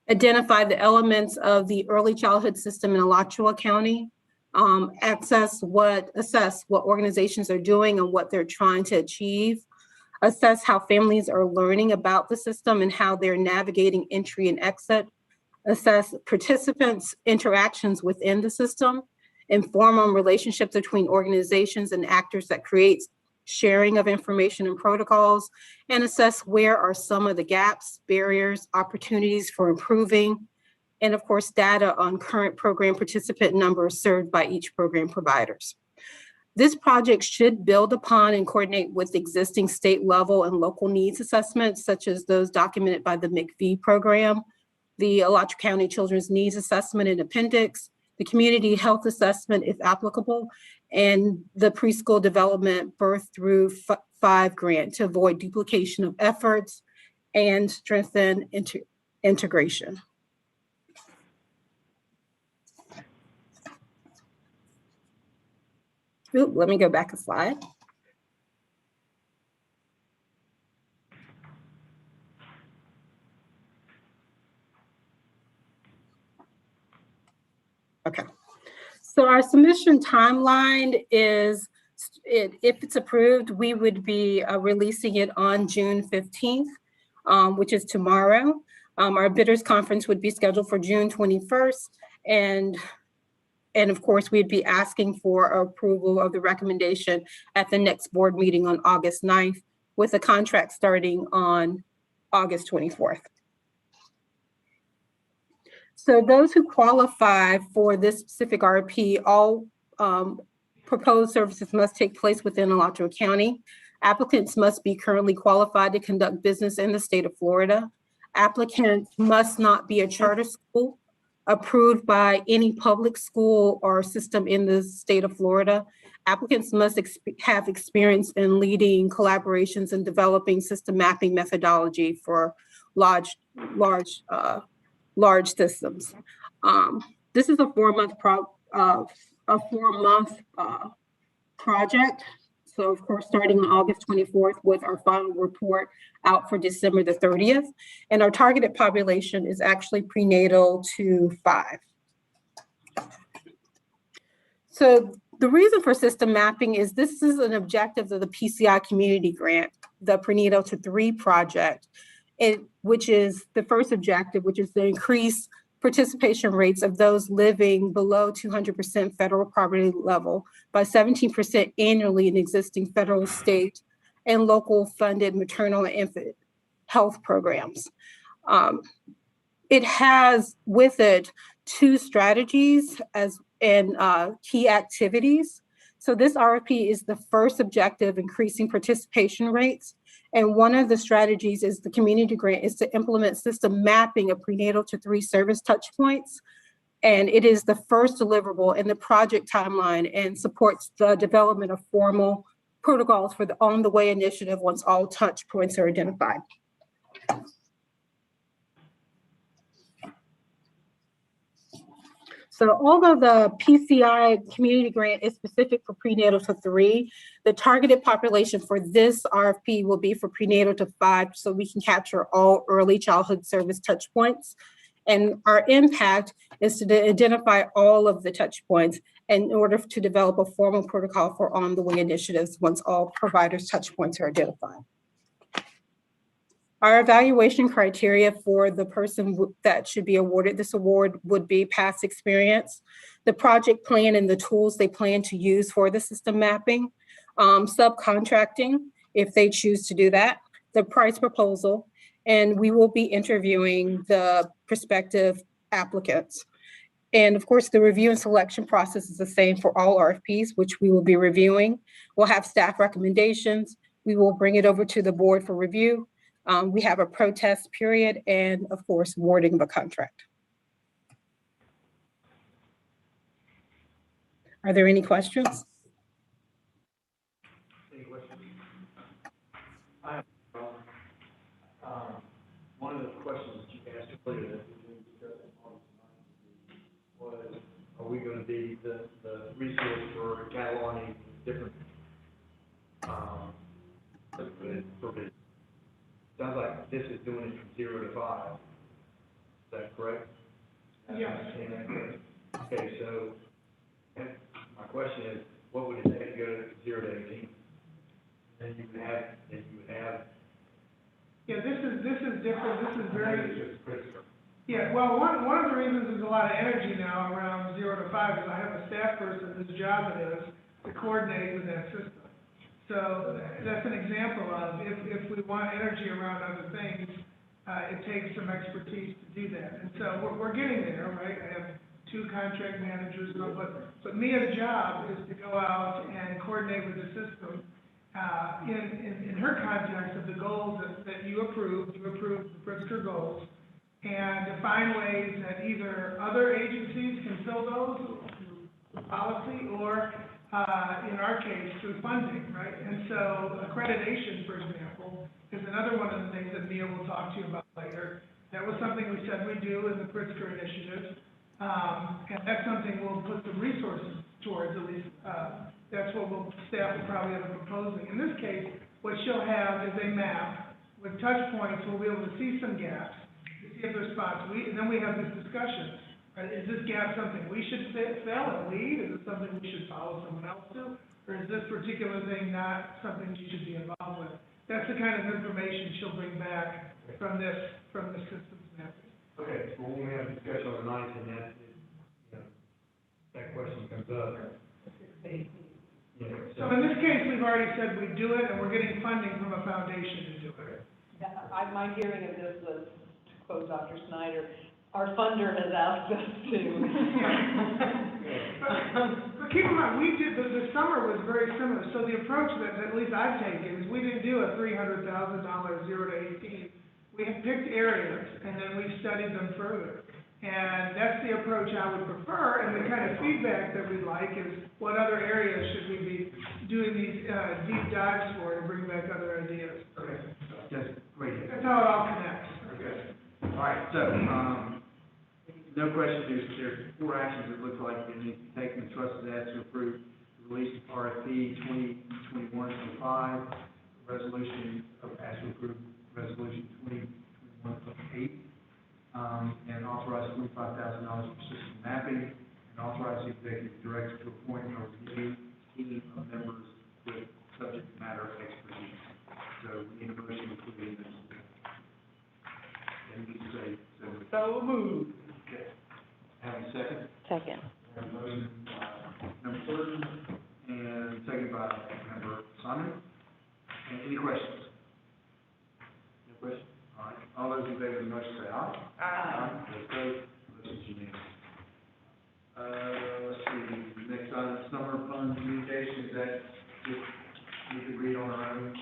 Identify the elements of the early childhood system in Alachua County, assess what organizations are doing and what they're trying to achieve, assess how families are learning about the system and how they're navigating entry and exit, assess participants' interactions within the system, inform on relationships between organizations and actors that creates sharing of information and protocols, and assess where are some of the gaps, barriers, opportunities for improving, and of course, data on current program participant numbers served by each program providers. This project should build upon and coordinate with existing state level and local needs assessments, such as those documented by the McV program, the Alachua County Children's Needs Assessment and Appendix, the Community Health Assessment if applicable, and the Preschool Development Birth Through 5 grant to avoid duplication of efforts and strengthen integration. Ooh, let me go back a slide. Okay. So our submission timeline is, if it's approved, we would be releasing it on June 15th, which is tomorrow. Our bidders conference would be scheduled for June 21st. And of course, we'd be asking for approval of the recommendation at the next board meeting on August 9th, with a contract starting on August 24th. So those who qualify for this specific RFP, all proposed services must take place within Alachua County. Applicants must be currently qualified to conduct business in the state of Florida. Applicants must not be a charter school approved by any public school or system in the state of Florida. Applicants must have experience in leading collaborations and developing system mapping methodology for large systems. This is a 4-month project. So of course, starting on August 24th with our final report out for December the 30th. And our targeted population is actually prenatal to 5. So the reason for system mapping is this is an objective of the PCI community grant, the prenatal to 3 project, which is the first objective, which is to increase participation rates of those living below 200% federal poverty level by 17% annually in existing federal, state, and local funded maternal and infant health programs. It has with it 2 strategies and key activities. So this RFP is the first objective, increasing participation rates. And one of the strategies is the community grant is to implement system mapping of prenatal to 3 service touch points. And it is the first deliverable in the project timeline and supports the development of formal protocols for the On the Way initiative once all touch points are identified. So although the PCI community grant is specific for prenatal to 3, the targeted population for this RFP will be for prenatal to 5, so we can capture all early childhood service touch points. And our impact is to identify all of the touch points in order to develop a formal protocol for On the Way initiatives once all providers' touch points are identified. Our evaluation criteria for the person that should be awarded this award would be past experience, the project plan and the tools they plan to use for the system mapping, subcontracting, if they choose to do that, the price proposal, and we will be interviewing the prospective applicants. And of course, the review and selection process is the same for all RFPs, which we will be reviewing. We'll have staff recommendations. We will bring it over to the board for review. We have a protest period and of course, awarding of a contract. Are there any questions? Any questions? One of the questions that you asked earlier that we didn't discuss was, are we going to be the resource for cataloging different provisions? Sounds like this is doing it from 0 to 5. Is that correct? Yes. Okay, so my question is, what would it take to go to 0 to 18? Then you would have. Yeah, this is different. This is very. Yeah, well, one of the reasons there's a lot of energy now around 0 to 5 is I have a staff person whose job it is to coordinate with that system. So that's an example of if we want energy around other things, it takes some expertise to do that. And so we're getting there, right? I have 2 contract managers, but Mia's job is to go out and coordinate with the system, in her context of the goals that you approved the Pritzker goals, and to find ways that either other agencies can fill those through policy or, in our case, through funding, right? And so accreditation, for example, is another one of the things that Mia will talk to you about later. That was something we said we'd do in the Pritzker initiative. And that's something we'll put some resources towards, at least, that's what staff will probably end up proposing. In this case, what she'll have is a map with touch points, we'll be able to see some gaps, to see if there's spots. And then we have this discussion, right? Is this gap something we should fill and lead? Is it something we should follow someone else to? Or is this particular thing not something you should be involved with? That's the kind of information she'll bring back from the systems mapping. Okay, well, when we have a discussion on the ninth, and that, that question comes up. So in this case, we've already said we do it, and we're getting funding from a foundation to do it. My hearing of this was, to quote Dr. Snyder, our funder has asked us to. But keep in mind, we did, the summer was very similar, so the approach that at least I've taken is we didn't do a $300,000 0 to 18. We have picked areas, and then we've studied them further. And that's the approach I would prefer, and the kind of feedback that we'd like is what other areas should we be doing these deep dives for to bring back other ideas. Okay, that's great. That's how it all connects. Okay. All right, so, no question, there's 4 actions it looks like that need to be taken. The trust is asked to approve the release of RFP 2021-25, resolution of asked to approve resolution 2021-8, and authorize $25,000 for system mapping, and authorize the executive director to appoint a review team of members with subject matter expertise. So we need a motion including this. And you say, So moved. okay. Have a second? Second. Have a motion by member Burton, and second by member Simon. And any questions? No questions? All right, all those in favor of the motion say aye. Aye. Those opposed, motion's unanimous. Let's see, next item, summer fund communication, is that just, we could read on our own?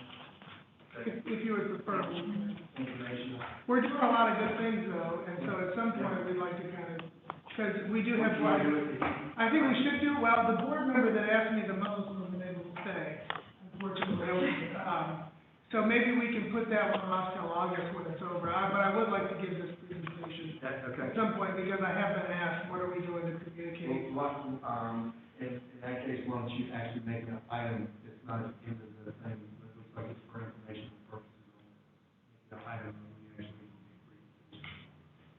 If you would prefer. Information? We're doing a lot of good things though, and so at some point we'd like to kind of, because we do have projects. I think we should do, well, the board member that asked me the most wasn't able to stay, unfortunately. So maybe we can put that one off till August when it's over, but I would like to give this presentation Okay. at some point, because I have been asked, what are we doing to communicate? Well, in that case, why don't you actually make an item, it's not at the end of the thing, but it looks like it's for informational purposes. The item, we actually.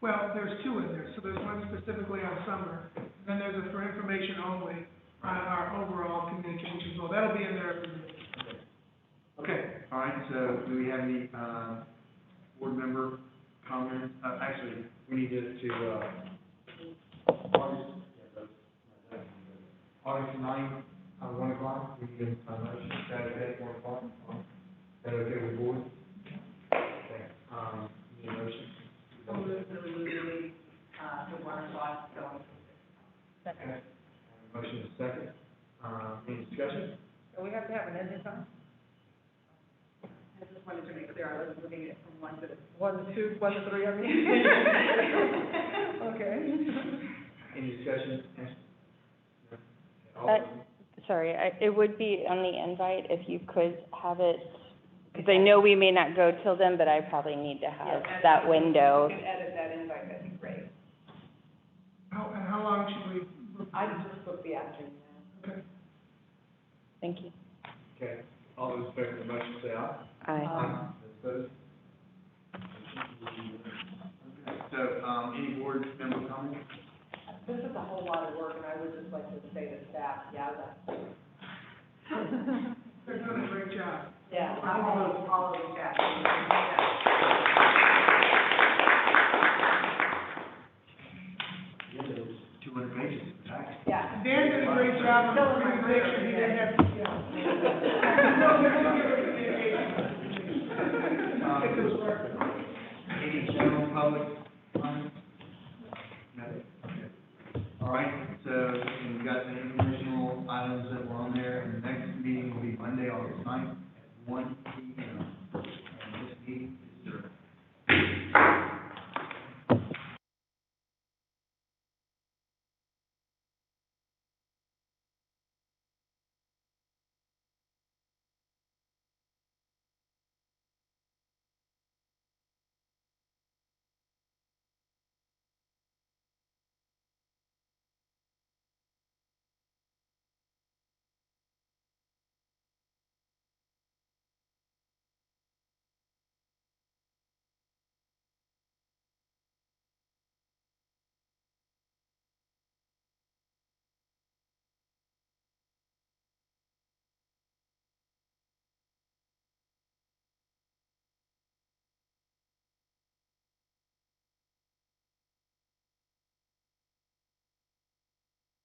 Well, there's 2 in there, so there's one specifically on summer, and then there's a for information only on our overall communications, well, that'll be in there. Okay, all right, so do we have any, board member comments? Actually, we need August 9th, 1 o'clock, we need a motion, Saturday, 1 o'clock. Is that okay with the board? Okay, need a motion? So move the meeting, to 1 o'clock, going. Okay. Motion is second. Any discussion? So we have to have an ending time? I just wanted to make clear, I wasn't moving it from 1 to 1 to 2, 1 to 3, I mean? Okay. Any discussion? Sorry, it would be on the invite if you could have it, because I know we may not go till then, but I probably need to have that window. You can edit that invite, that'd be great. How long should we? I just booked the afternoon. Okay. Thank you. Okay, all those in favor of the motion say aye. Aye. Those opposed? So, any board member comments? This is a whole lot of work, and I would just like to say to staff, yeah, that's. They're doing a great job. Yeah, all of the staff. Yeah, there was 200 pages in the packet. Yeah. Dan did a great job on the presentation, he didn't have. Any public comment? No? Okay. All right, so, and we've got the informational items that were on there, and the next meeting will be Monday, August 9th, at 1.